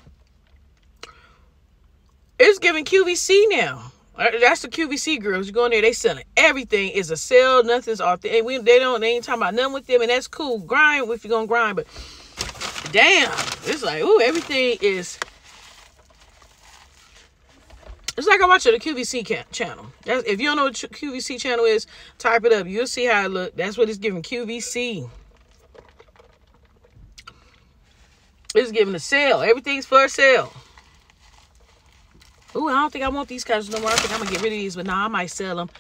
it's giving QVC now. That's the QVC girls. You go in there, they selling everything is a sale. Nothing's authentic. They ain't talking about nothing with them, and that's cool. Grind if you're gonna grind, but damn, it's like, ooh, everything is. It's like I watch the QVC channel. If you don't know what QVC channel is, type it up. You'll see how it look. That's what it's giving, QVC. It's giving a sale. Everything's for a sale. Ooh, I don't think I want these colors no more. I think I'm going to get rid of these, but nah, I might sell them.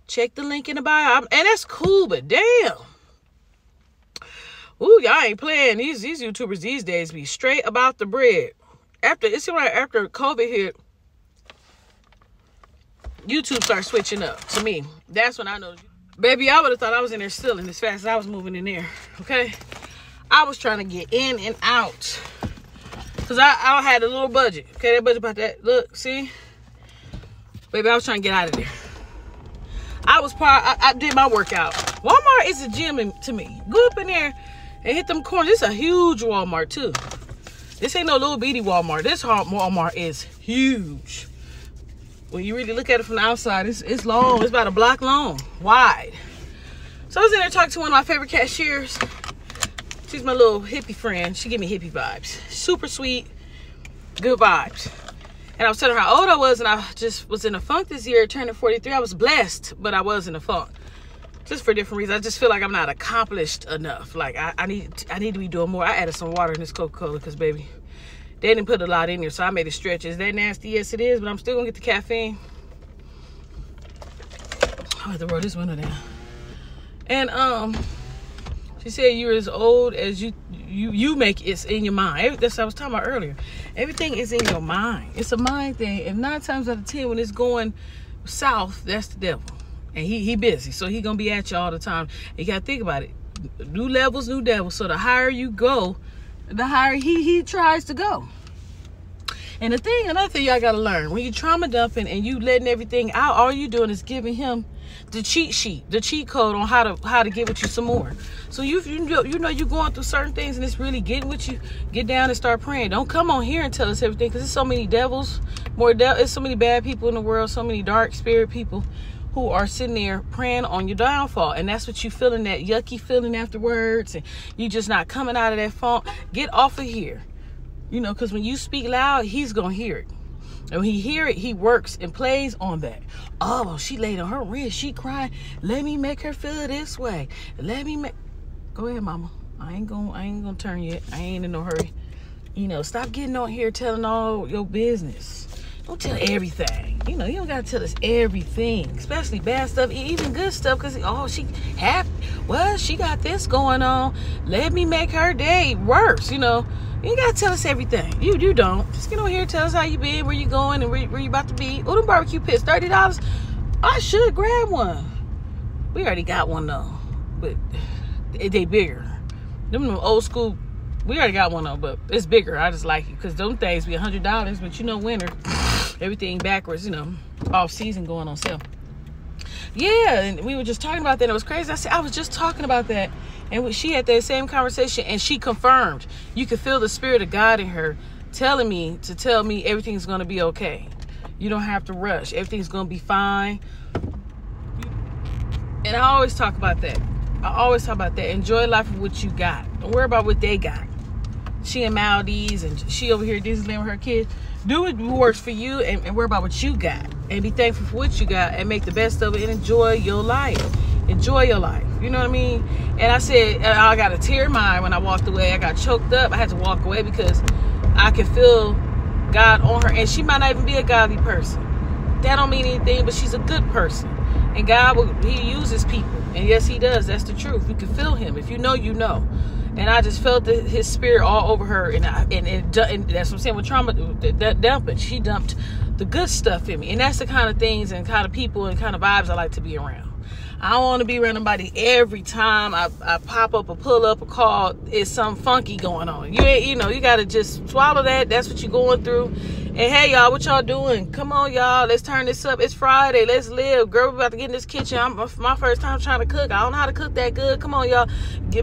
Check the link in the bio. And that's cool, but damn. Ooh, y'all ain't playing. These YouTubers these days be straight about the bread. After COVID hit, YouTube started switching up to me. That's when I know. Baby, I would have thought I was in there stealing as fast as I was moving in there. Okay? I was trying to get in and out. Because I had a little budget. Okay, that budget about that. Look, see? Baby, I was trying to get out of there. I did my workout. Walmart is a gym to me. Go up in there and hit them corners. This is a huge Walmart, too. This ain't no little bitty Walmart. This Walmart is huge. When you really look at it from the outside, it's long. It's about a block long, wide. So I was in there talking to one of my favorite cashiers. She's my little hippie friend. She give me hippie vibes. Super sweet, good vibes. And I was telling her how old I was, and I just was in a funk this year, turning 43. I was blessed, but I was in a funk. Just for different reasons. I just feel like I'm not accomplished enough. Like, I need to be doing more. I added some water in this Coca-Cola because, baby, they didn't put a lot in here, so I made it stretch. Is that nasty? Yes, it is, but I'm still going to get the caffeine. I have to roll this window down. And, she said you're as old as you make it's in your mind. That's what I was talking about earlier. Everything is in your mind. It's a mind thing. And 9 times out of 10, when it's going south, that's the devil. And he busy, so he gonna be at you all the time. You gotta think about it. New levels, new devils. So the higher you go, the higher he tries to go. And another thing y'all gotta learn, when you trauma dumping and you letting everything out, all you doing is giving him the cheat sheet, the cheat code on how to get with you some more. So you know you're going through certain things and it's really getting with you. Get down and start praying. Don't come on here and tell us everything, because there's so many devils, there's so many bad people in the world, so many dark spirit people who are sitting there praying on your downfall. And that's what you feeling, that yucky feeling afterwards, and you just not coming out of that funk. Get off of here. You know, because when you speak loud, he's going to hear it. And when he hear it, he works and plays on that. Oh, she laid on her wrist. She crying. Let me make her feel this way. Let me make... Go ahead, mama. I ain't gonna turn yet. I ain't in no hurry. You know, stop getting on here telling all your business. Don't tell everything. You know, you don't gotta tell us everything, especially bad stuff, even good stuff. Cause she happy. Well, she got this going on. Let me make her day worse. You know, you ain't gotta tell us everything. You don't. Just get on here, tell us how you been, where you going, and where you about to be. Oh, them barbecue pits, $30. I should grab one. We already got one though, but they bigger. Them old school. We already got one though, but it's bigger. I just like it because them things be $100. But you know, winter. Everything backwards, you know, off season going on sale. Yeah, and we were just talking about that. It was crazy. I was just talking about that. And she had that same conversation, and she confirmed. You could feel the spirit of God in her telling me to tell me everything's going to be okay. You don't have to rush. Everything's going to be fine. And I always talk about that. Enjoy life with what you got. Don't worry about what they got. She in Maldives, and she over here at Disneyland with her kids. Do what works for you, and worry about what you got, and be thankful for what you got, and make the best of it, and enjoy your life. Enjoy your life. You know what I mean? And I said, I got a tear in my eye when I walked away. I got choked up. I had to walk away because I could feel God on her, and she might not even be a godly person. That don't mean anything, but she's a good person, and God He uses people, and yes, He does. That's the truth. You can feel Him. If you know, you know. And I just felt His spirit all over her, and that's what I'm saying with trauma. That dumping, she dumped the good stuff in me, and that's the kind of things and kind of people and kind of vibes I like to be around. I don't want to be around nobody every time I pop up or pull up or call. It's something funky going on. You got to just swallow that. That's what you're going through. And hey, y'all, what y'all doing? Come on, y'all. Let's turn this up. It's Friday. Let's live. Girl, we're about to get in this kitchen. My first time trying to cook. I don't know how to cook that good. Come on, y'all.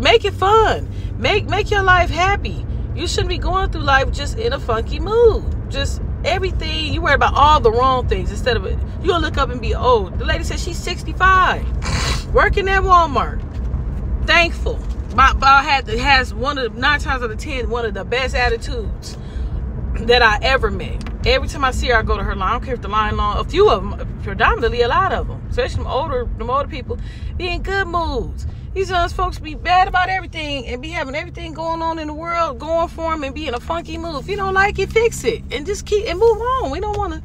Make it fun. Make your life happy. You shouldn't be going through life just in a funky mood. Just everything. You worry about all the wrong things instead of it. You'll look up and be old. The lady said she's 65. Working at Walmart. Thankful. Has 9 times out of 10 one of the best attitudes that I ever met. Every time I see her, I go to her line. I don't care if the line long. A few of them, predominantly a lot of them, especially them older people, be in good moods. These young folks be bad about everything and be having everything going on in the world going for them and be in a funky mood. If you don't like it, fix it and just keep and move on. We don't want to.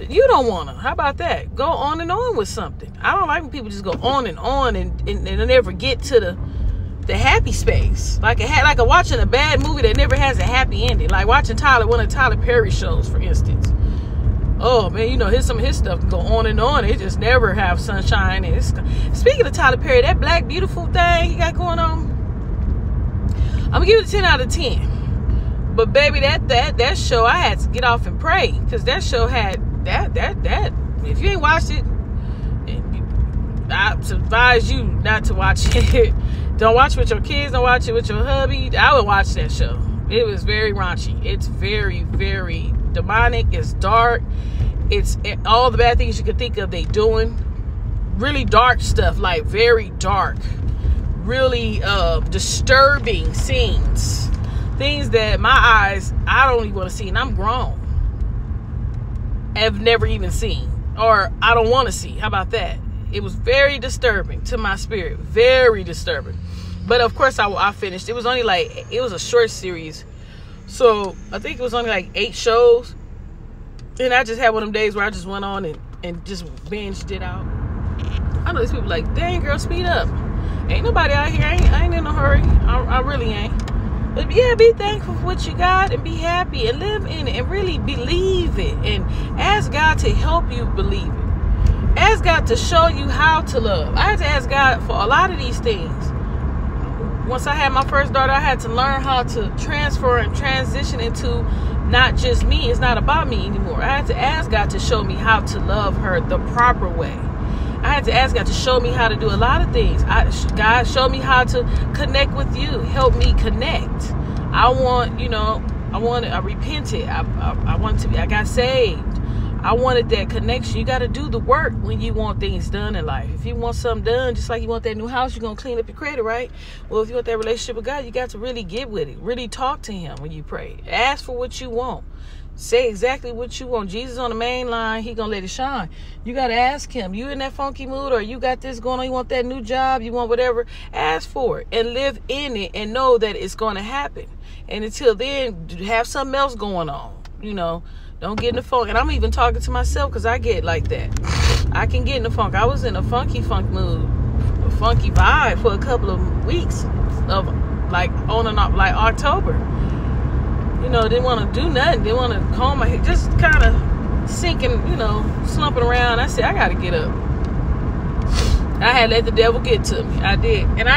You don't want to. How about that? Go on and on with something. I don't like when people just go on and never get to the happy space. Like watching a bad movie that never has a happy ending. Like watching one of Tyler Perry shows, for instance. Oh man, you know, some of his stuff can go on and on. It just never have sunshine. And speaking of Tyler Perry, that Black Beautiful thing he got going on, I'm gonna give it a 10 out of 10. But baby, that show, I had to get off and pray because that show had that. If you ain't watched it, I advise you not to watch it. Don't watch it with your kids. Don't watch it with your hubby. I would watch that show. It was very raunchy. It's very, very demonic. It's dark. It's all the bad things you could think of they doing. Really dark stuff, like very dark. Really disturbing scenes. Things that my eyes, I don't even want to see, and I'm grown. Have never even seen. Or I don't want to see. How about that? It was very disturbing to my spirit. Very disturbing. But of course I finished. It was only it was a short series. So I think it was only 8 shows. And I just had one of them days where I just went on and just binged it out. I know these people like, dang girl, speed up. Ain't nobody out here. I ain't in a hurry. I really ain't. But yeah, be thankful for what you got and be happy and live in it and really believe it. And ask God to help you believe it. Ask God to show you how to love. I had to ask God for a lot of these things. Once I had my first daughter, I had to learn how to transfer and transition into not just me. It's not about me anymore. I had to ask God to show me how to love her the proper way. I had to ask God to show me how to do a lot of things. God, show me how to connect with you. Help me connect. I repented. I got saved. I wanted that connection. You got to do the work when you want things done in life. If you want something done, just like you want that new house, you're going to clean up your credit, right? Well, if you want that relationship with God, you got to really get with it. Really talk to Him when you pray. Ask for what you want. Say exactly what you want. Jesus on the main line, he gonna let it shine. You gotta ask him, you in that funky mood, or you got this going on, you want that new job, you want whatever, ask for it and live in it and know that it's gonna happen. And until then, have something else going on. You know, don't get in the funk. And I'm even talking to myself because I get like that. I can get in the funk. I was in a funky funk mood, a funky vibe for a couple of weeks of like on and off, like October. You know, didn't want to do nothing. Didn't want to comb my hair. Just kind of sinking, you know, slumping around. I said, I got to get up. I had let the devil get to me. I did. And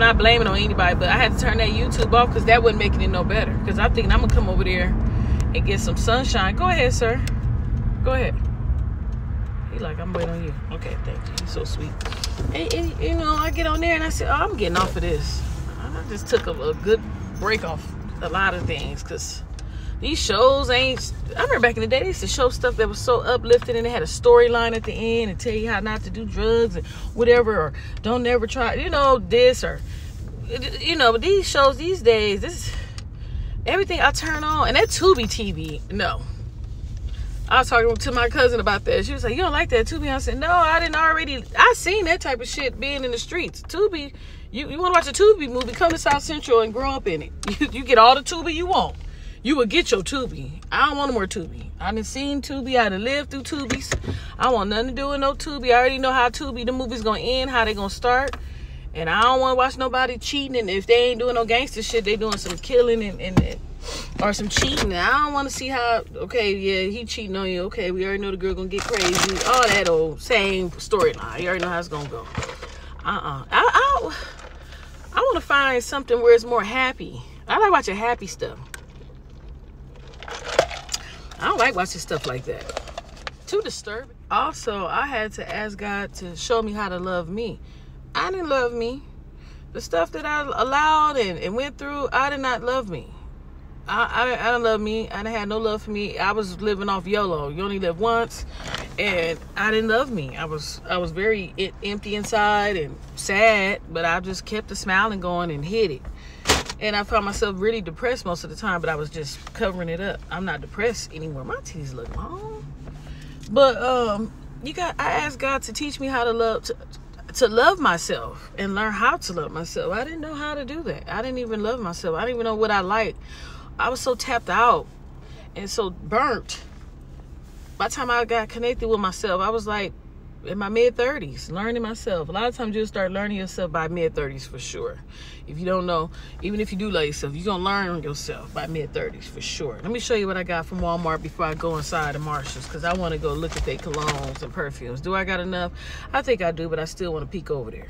I blame it on anybody, but I had to turn that YouTube off because that wasn't making it no better. Because I'm thinking I'm going to come over there and get some sunshine. Go ahead, sir. Go ahead. He like, I'm waiting on you. Okay, thank you. You're so sweet. And, you know, I get on there and I said, oh, I'm getting off of this. I just took a good break off a lot of things because these shows ain't. I remember back in the day they used to show stuff that was so uplifting and they had a storyline at the end and tell you how not to do drugs and whatever, or don't never try, you know, this, or you know. But these shows these days, this everything I turn on, and that Tubi TV, no. I was talking to my cousin about that. She was like, you don't like that Tubi? I said, no, I seen that type of shit being in the streets. Tubi, you want to watch a Tubi movie, come to South Central and grow up in it. You get all the Tubi you want. You would get your Tubi. I don't want no more Tubi. I done seen Tubi. I done lived through Tubis. I want nothing to do with no Tubi. I already know how Tubi, the movie's going to end, how they going to start. And I don't want to watch nobody cheating. And if they ain't doing no gangster shit, they doing some killing and or some cheating. And I don't want to see how, okay, yeah, he cheating on you. Okay, we already know the girl going to get crazy. All that old same storyline. You already know how it's going to go. I want to find something where it's more happy. I like watching happy stuff. I don't like watching stuff like that. Too disturbing. Also, I had to ask God to show me how to love me. I didn't love me. The stuff that I allowed and went through, I did not love me. I didn't love me. I didn't have no love for me. I was living off YOLO. You only live once. And I didn't love me. I was very empty inside and sad, but I just kept the smiling going and hid it. And I found myself really depressed most of the time, but I was just covering it up. I'm not depressed anymore. My titties look long. But I asked God to teach me how to love myself and learn how to love myself. I didn't know how to do that. I didn't even love myself. I didn't even know what I liked. I was so tapped out and so burnt. By the time I got connected with myself, I was like in my mid-30s, learning myself. A lot of times you'll start learning yourself by mid-30s for sure. If you don't know, even if you do love yourself, you're going to learn yourself by mid-30s for sure. Let me show you what I got from Walmart before I go inside the Marshalls, because I want to go look at their colognes and perfumes. Do I got enough? I think I do, but I still want to peek over there.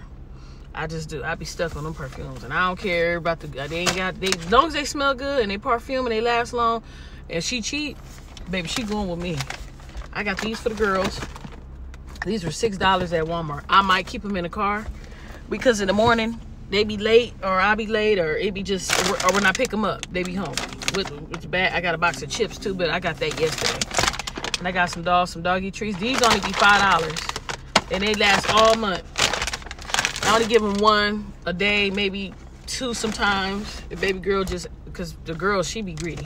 I just do. I be stuck on them perfumes, and I don't care about as long as they smell good and they perfume and they last long, and she cheap, baby, she going with me. I got these for the girls. These were $6 at Walmart. I might keep them in the car because in the morning they be late, or I'll be late, or it be just, or when I pick them up, they be home. With the bag, I got a box of chips too, but I got that yesterday. And I got some doggy treats. These only be $5, and they last all month. I only give them one a day, maybe two sometimes. The baby girl just, because the girl, she be greedy.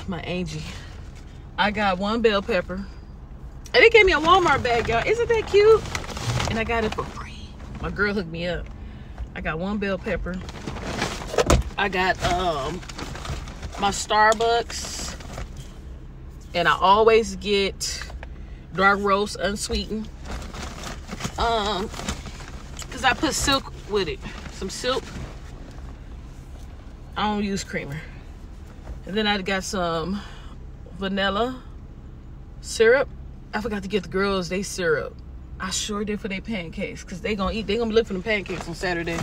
My Angie. I got one bell pepper. And they gave me a Walmart bag, y'all. Isn't that cute? And I got it for free. My girl hooked me up. I got one bell pepper. I got my Starbucks. And I always get dark roast unsweetened. Because I put silk with it. Some silk. I don't use creamer. And then I got some vanilla syrup. I forgot to get the girls they syrup. I sure did for their pancakes, because they gonna eat. They gonna be looking for them pancakes on Saturday.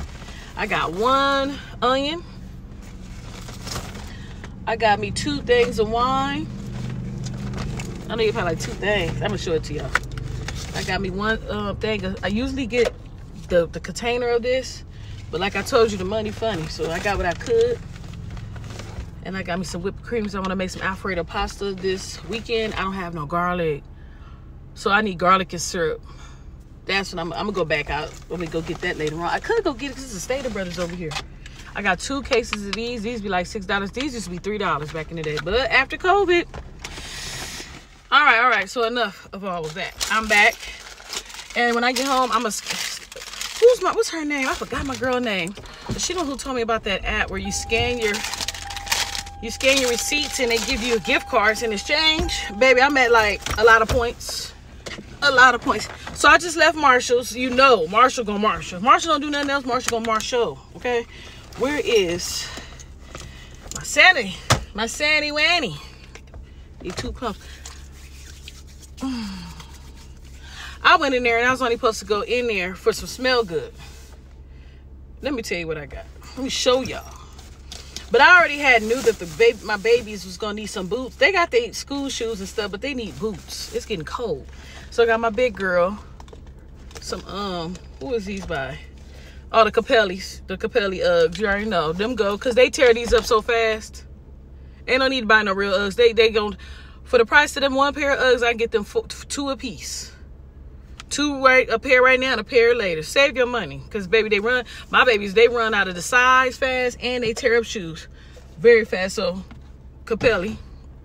I got one onion. I got me 2 things of wine. I know you probably like 2 things. I'm gonna show it to y'all. I got me one thing. I usually get the container of this, but like I told you, the money funny, so I got what I could. And I got me some whipped creams. I want to make some Alfredo pasta this weekend. I don't have no garlic, so I need garlic and syrup. That's what I'm gonna go back out. Let me go get that later on. I could go get it because it's a Stater Brothers over here. I got 2 cases of these. These be like $6. These used to be $3 back in the day. But after COVID. All right. So enough of all of that. I'm back. And when I get home, what's her name? I forgot my girl name. But she know who told me about that app where you scan your receipts and they give you gift cards in exchange. Baby, I'm at like a lot of points. So I just left Marshall's. You know, Marshall gonna Marshall. Marshall don't do nothing else. Marshall gonna Marshall. Okay, where is my Sandy Wanny? These 2 pumps. I went in there and I was only supposed to go in there for some smell good. Let me tell you what I got. Let me show y'all. But I already knew that my babies was gonna need some boots. They got their school shoes and stuff, but they need boots. It's getting cold. So I got my big girl some who is these by? Oh, the Capellis. The Capelli Uggs. You already know. Them go, because they tear these up so fast. Ain't no need to buy no real Uggs. They gon', for the price of them 1 pair of Uggs, I get them 2 a piece. 2 a pair right now and a pair later. Save your money. Because, baby, my babies, they run out of the size fast and they tear up shoes very fast. So, Capelli,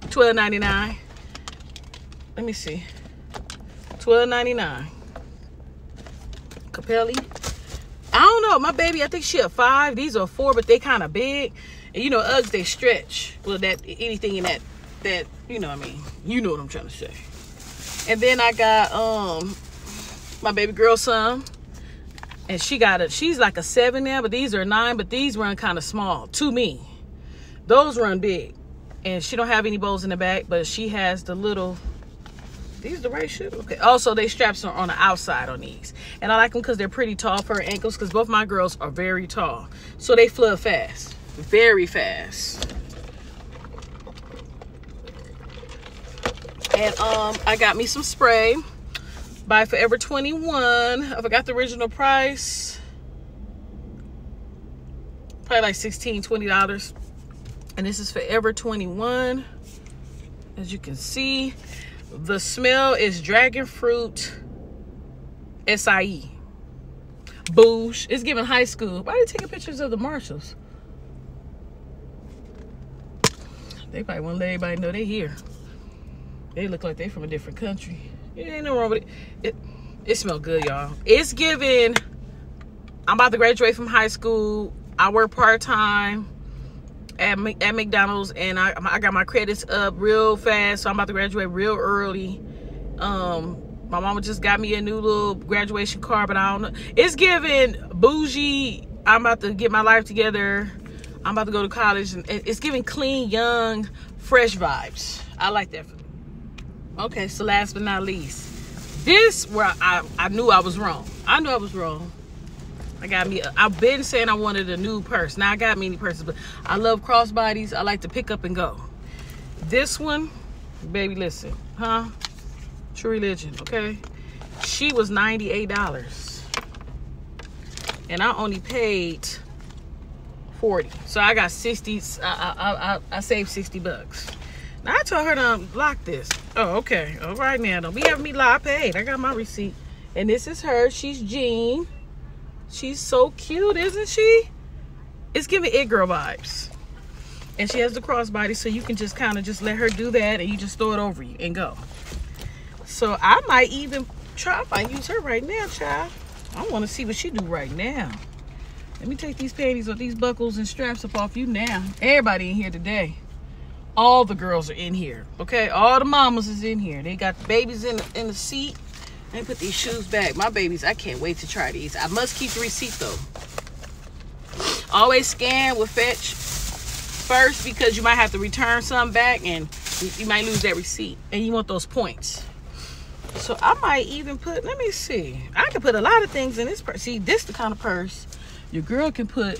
$12.99. Let me see. $12.99. Capelli. I don't know. My baby, I think she a 5. These are 4, but they kind of big. And, you know, Uggs, they stretch. Well, anything in that, you know what I mean. You know what I'm trying to say. And then I got, my baby girl some, and she's like a 7 now, but these are 9, but these run kind of small to me. Those run big, and she don't have any bows in the back, but she has the little, these the right shoe. Okay. Also, they straps are on the outside on these, and I like them because they're pretty tall for her ankles, because both my girls are very tall, so they flood fast, very fast. And I got me some spray by Forever 21. I forgot the original price. Probably like $16, $20. And this is Forever 21. As you can see, the smell is dragon fruit acai. Boosh. It's giving high school. Why are they taking pictures of the Marshalls? They probably want to let everybody know they're here. They look like they from a different country. It ain't no wrong with it. It smells good, y'all. It's giving, I'm about to graduate from high school. I work part-time at McDonald's, and I got my credits up real fast, so I'm about to graduate real early. My mama just got me a new little graduation card, but I don't know. It's giving bougie. I'm about to get my life together. I'm about to go to college, and it's giving clean, young, fresh vibes. I like that. Okay, so last but not least, this where I knew I was wrong. I knew I was wrong. I've been saying I wanted a new purse. Now I got many purses, but I love crossbodies. I like to pick up and go. This one, baby, listen, huh? True Religion, okay? She was $98, and I only paid $40. So I got 60. I saved $60. Now I told her to lock this. Oh, okay. All right now. Don't be having me lie. I paid. I got my receipt. And this is her. She's Jean. She's so cute, isn't she? It's giving it girl vibes. And she has the crossbody, so you can just kind of just let her do that, and you just throw it over you and go. So I might even try. I might use her right now, child. I want to see what she do right now. Let me take these panties or these buckles and straps up off you now. Everybody in here today. All the girls are in here, okay? All the mamas is in here. They got the babies in the seat. Let me put these shoes back. My babies, I can't wait to try these. I must keep the receipt, though. Always scan with Fetch first, because you might have to return some back, and you might lose that receipt, and you want those points. So I might even put, let me see. I can put a lot of things in this purse. See, this the kind of purse your girl can put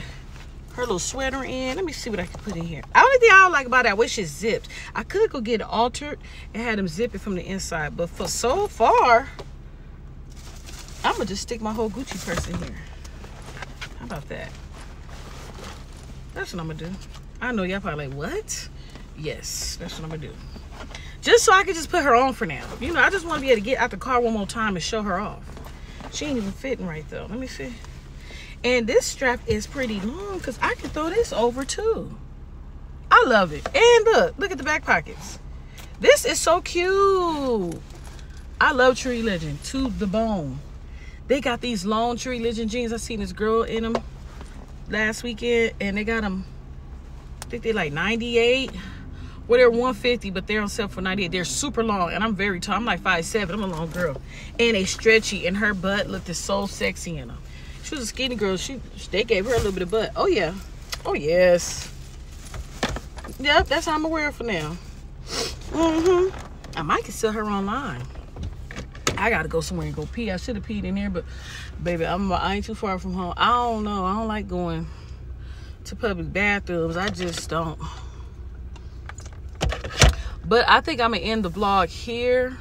her little sweater in. Let me see what I can put in here. The only thing I don't like about it, I wish it zipped. I could go get it altered and have them zip it from the inside, but for so far, I'm gonna just stick my whole Gucci purse in here. How about that? That's what I'm gonna do. I know y'all probably like, what? Yes, that's what I'm gonna do. Just so I can just put her on for now. You know, I just want to be able to get out the car one more time and show her off. She ain't even fitting right though. Let me see. And this strap is pretty long because I can throw this over too. I love it. And look at the back pockets. This is so cute. I love True Religion to the bone. They got these long True Religion jeans. I seen this girl in them last weekend, and they got them, I think they're like 98. Well, they're 150, but they're on sale for 98. They're super long, and I'm very tall. I'm like 5'7". I'm a long girl. And they stretchy, and her butt looked so sexy in them. She was a skinny girl. They gave her a little bit of butt. Oh, yeah. Oh, yes. Yep, that's how I'm gonna wear it for now. I might can sell her online. I gotta go somewhere and go pee. I should have peed in there, but baby, I ain't too far from home. I don't know. I don't like going to public bathrooms. I just don't. But I think I'm gonna end the vlog here.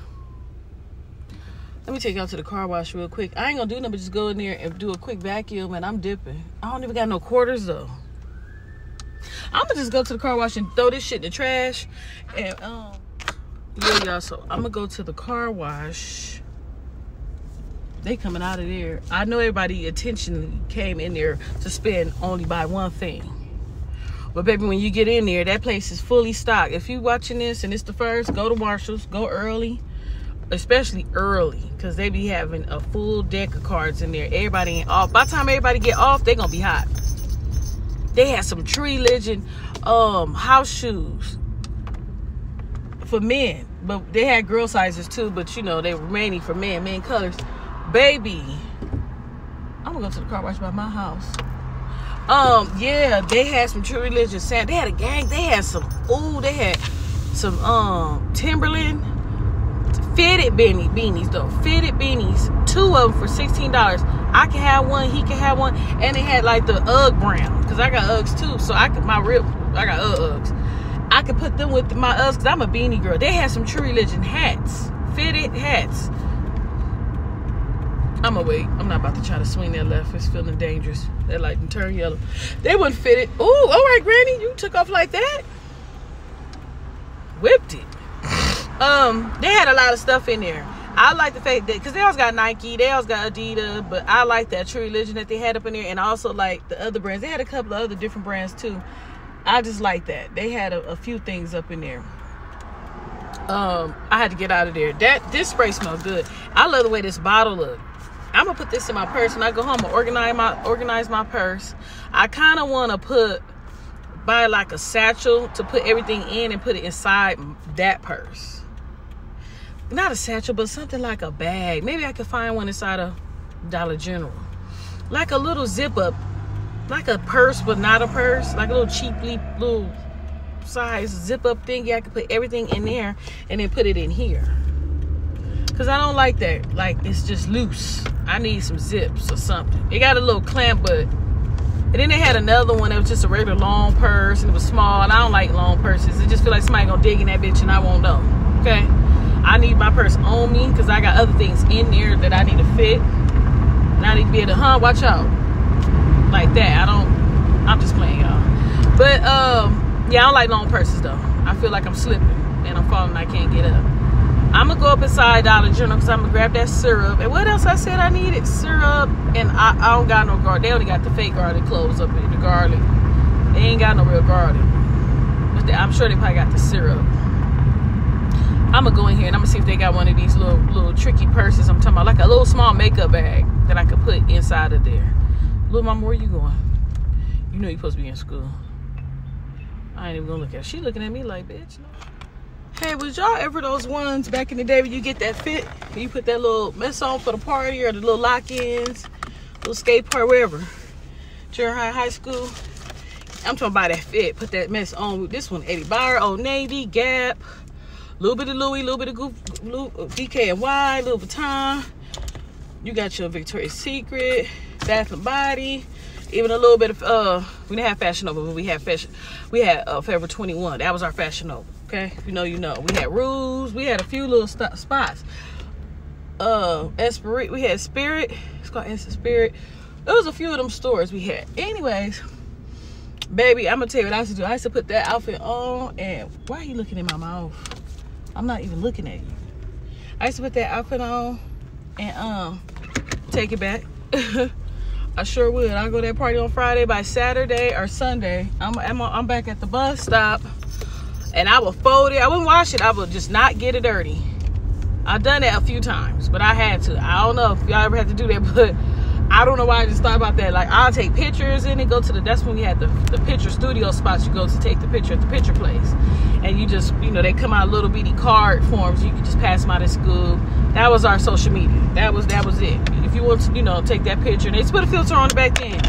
Let me take y'all to the car wash real quick. I ain't gonna do nothing but just go in there and do a quick vacuum, and I'm dipping. I don't even got no quarters though. I'm gonna just go to the car wash and throw this shit in the trash. And yeah, y'all, so I'm gonna go to the car wash. They coming out of there. I know everybody intentionally came in there to spend only buy one thing. But baby, when you get in there, that place is fully stocked. If you watching this and it's the first, go to Marshall's, go early. Especially early, because they be having a full deck of cards in there. Everybody ain't off. By the time everybody get off, they gonna be hot. They had some True Religion house shoes for men, but they had girl sizes too, but you know, they were mainly for men colors. Baby, I'm gonna go to the car wash by my house. Yeah, they had some True Religion sand. They had a gang. They had some, they had some Timberland fitted beanies though. Fitted beanies, 2 of them for $16. I can have one, he can have one. And they had like the UGG brand, because I got Uggs too, so I got Uggs. I could put them with my Uggs because I'm a beanie girl. They had some True Religion hats, fitted hats. I'ma wait. I'm not about to try to swing that left. It's feeling dangerous. That light and turn yellow. They wasn't fitted. Ooh, all right, Granny, you took off like that. Whipped it. They had a lot of stuff in there. I like the fact that, because they always got Nike, they always got Adidas, but I like that True Religion that they had up in there, and I also like the other brands. They had a couple of other different brands too. I just like that. They had a few things up in there. I had to get out of there. This spray smells good. I love the way this bottle looks. I'm gonna put this in my purse when I go home and organize my purse. I kind of want to buy like a satchel to put everything in and put it inside that purse. Not a satchel, but something like a bag. Maybe I could find one inside a Dollar General. Like a little zip up. Like a purse, but not a purse. Like a little cheaply, little size zip up thing. Yeah, I could put everything in there and then put it in here. Because I don't like that. Like, it's just loose. I need some zips or something. It got a little clamp, but... And then they had another one that was just a regular long purse, and it was small, and I don't like long purses. It just feel like somebody gonna dig in that bitch and I won't know. Okay? I need my purse on me because I got other things in there that I need to fit. And I need to be able to, watch out. Like that. I'm just playing, y'all. But, yeah, I don't like long purses, though. I feel like I'm slipping and I'm falling and I can't get up. I'm going to go up inside Dollar General because I'm going to grab that syrup. And what else I said I needed? Syrup. And I don't got no garlic. They only got the fake garlic cloves up in the garlic. They ain't got no real garlic. But I'm sure they probably got the syrup. I'm going to go in here and I'm going to see if they got one of these little tricky purses I'm talking about. Like a little small makeup bag that I could put inside of there. Little mama, where you going? You know you're supposed to be in school. I ain't even going to look at her. She looking at me like, bitch, no. Hey, was y'all ever those ones back in the day when you get that fit? You put that little mess on for the party or the little lock-ins, little skate park, wherever. Junior high school. I'm talking about that fit. Put that mess on. This one, Eddie Bauer, Old Navy, Gap. A little bit of Louis, a little bit of DKNY, Louis Vuitton. You got your Victoria's Secret, Bath and Body. Even a little bit of, we didn't have Fashion Nova, but we had Forever 21. That was our Fashion Nova. Okay, if you know, you know. We had Rouge. We had a few little spots. Esprit. We had Spirit. It's called Spirit. There was a few of them stores we had. Anyways, baby, I'm gonna tell you what I used to do. I used to put that outfit on, and why are you looking in my mouth? I'm not even looking at you. I used to put that outfit on and take it back. I sure would. I'll go to that party on Friday. By Saturday or Sunday, I'm back at the bus stop, and I will fold it. I wouldn't wash it. I will just not get it dirty. I've done that a few times, but I had to. I don't know if y'all ever had to do that, but I don't know why I just thought about that. Like, I'll take pictures and then go to that's when we had the picture studio spots. You go to take the picture at the picture place. And you just, you know, they come out little bitty card forms. You can just pass them out at school. That was our social media. That was it. If you want to, you know, take that picture. And they just put a filter on the back end.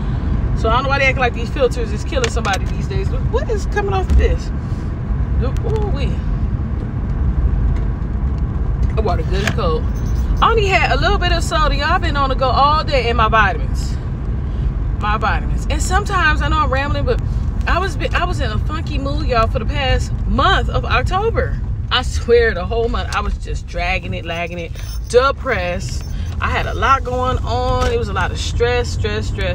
So I don't know why they act like these filters is killing somebody these days. What is coming off this? Ooh-wee. The water good and cold. I only had a little bit of soda. Y'all, I've been on the go all day in my vitamins. And sometimes, I know I'm rambling, but I was in a funky mood, y'all, for the past month of October. I swear, the whole month, I was just dragging it, lagging it, depressed. I had a lot going on. It was a lot of stress.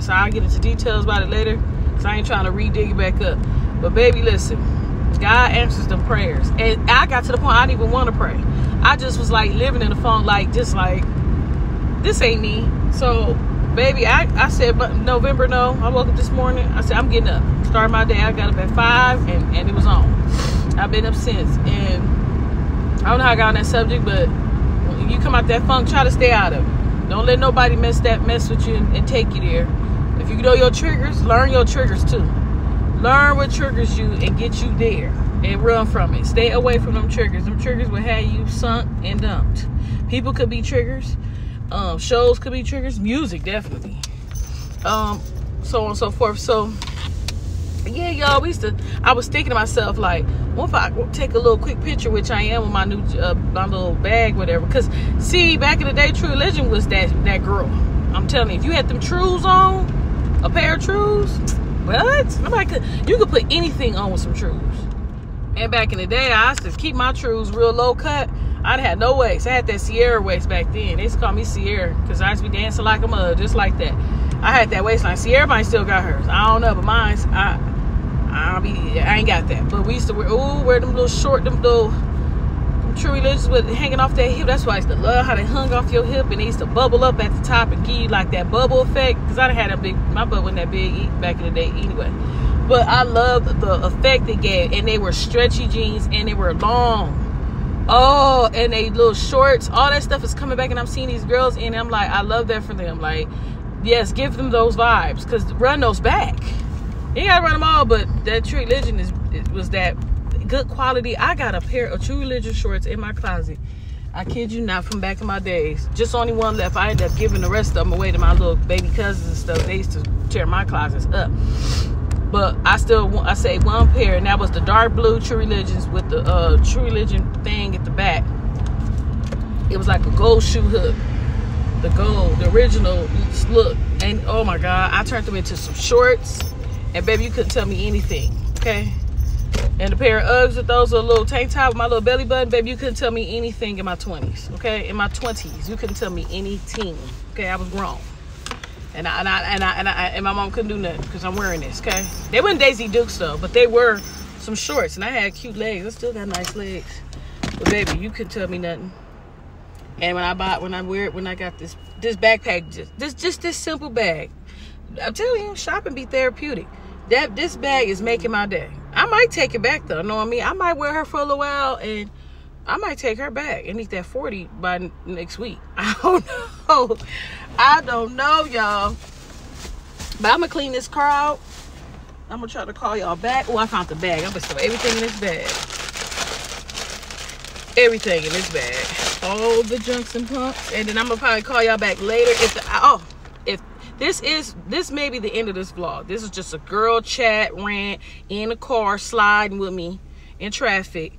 I'll get into details about it later, because I ain't trying to re-dig it back up. But baby, listen, God answers them prayers. And I got to the point I didn't even want to pray. I just was like living in the phone, like, just like, this ain't me. So, baby, I said, but November, no. I woke up this morning. I said, I'm getting up. Started my day. I got up at 5, and it was on. I've been up since. And I don't know how I got on that subject, but when you come out that funk, try to stay out of it. Don't let nobody mess with you and take you there. If you know your triggers, learn your triggers too. Learn what triggers you and get you there. And run from it. Stay away from them triggers. Them triggers will have you sunk and dumped. People could be triggers. Shows could be triggers. Music, definitely. So on and so forth. So, yeah, y'all, I was thinking to myself, like, what if I take a little quick picture, which I am with my new, my little bag, whatever. Because, see, back in the day, True Religion was that girl. I'm telling you, if you had them Trues on, a pair of Trues, what? You could put anything on with some Trues. And back in the day, I used to keep my Trues real low cut. I had no waist. I had that Sierra waist back then. They used to call me Sierra because I used to be dancing like a mother, just like that. I had that waistline. Sierra might still got hers. I don't know, but mine's, I ain't got that. But we used to wear them little short, them True Religions with hanging off that hip. That's why I used to love how they hung off your hip and they used to bubble up at the top and give you like that bubble effect. Because I had my butt wasn't that big back in the day anyway. But I loved the effect it gave. And they were stretchy jeans and they were long. Oh, and they little shorts. All that stuff is coming back and I'm seeing these girls in. And I'm like, I love that for them. Like, yes, give them those vibes. Because run those back. You ain't got to run them all. But that True Religion was that good quality. I got a pair of True Religion shorts in my closet. I kid you not, from back in my days. Just only one left. I ended up giving the rest of them away to my little baby cousins and stuff. They used to tear my closets up. But I saved one pair, and that was the dark blue True Religions with the True Religion thing at the back. It was like a gold shoe hook. The gold, the original look. And oh my God, I turned them into some shorts. And baby, you couldn't tell me anything, okay? And a pair of Uggs with those little tank top with my little belly button, baby, you couldn't tell me anything in my 20s, okay? In my 20s, you couldn't tell me anything, okay? I was grown. And my mom couldn't do nothing because I'm wearing this, okay? They weren't Daisy Dukes though, but they were some shorts, and I had cute legs. I still got nice legs, but baby, you couldn't tell me nothing. And when I got this backpack, just this simple bag, I'm telling you, shopping be therapeutic. This bag is making my day. I might take it back though. Know what I mean? I might wear her for a little while, and I might take her back and eat that 40 by next week. I don't know, y'all. But I'm gonna clean this car out. I'm gonna try to call y'all back. Oh, I found the bag. I'm gonna store everything in this bag. Everything in this bag. All the junks and pumps. And then I'm gonna probably call y'all back later. If this may be the end of this vlog. This is just a girl chat rant in the car sliding with me in traffic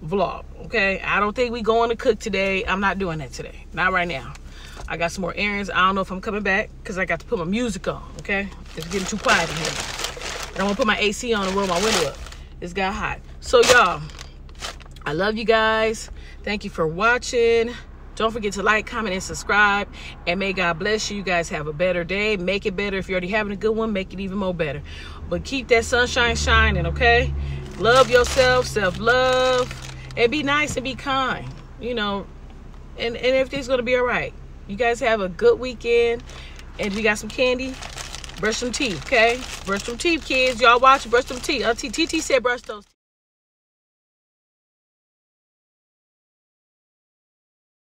vlog. Okay, I don't think we going to cook today. I'm not doing that today. Not right now. I got some more errands. I don't know if I'm coming back because I got to put my music on. Okay, it's getting too quiet in here. I don't want to put my AC on and roll my window up. It's got hot. So y'all, I love you guys. Thank you for watching. Don't forget to like, comment, and subscribe. And may God bless you. You guys have a better day. Make it better. If you're already having a good one, make it even more better. But keep that sunshine shining, okay? Love yourself, self-love, and be nice and be kind, you know, and everything's going to be all right. You guys have a good weekend. And we got some candy. Brush them teeth, okay? Brush them teeth, kids. Y'all watch, brush them teeth. Auntie TT said brush those teeth.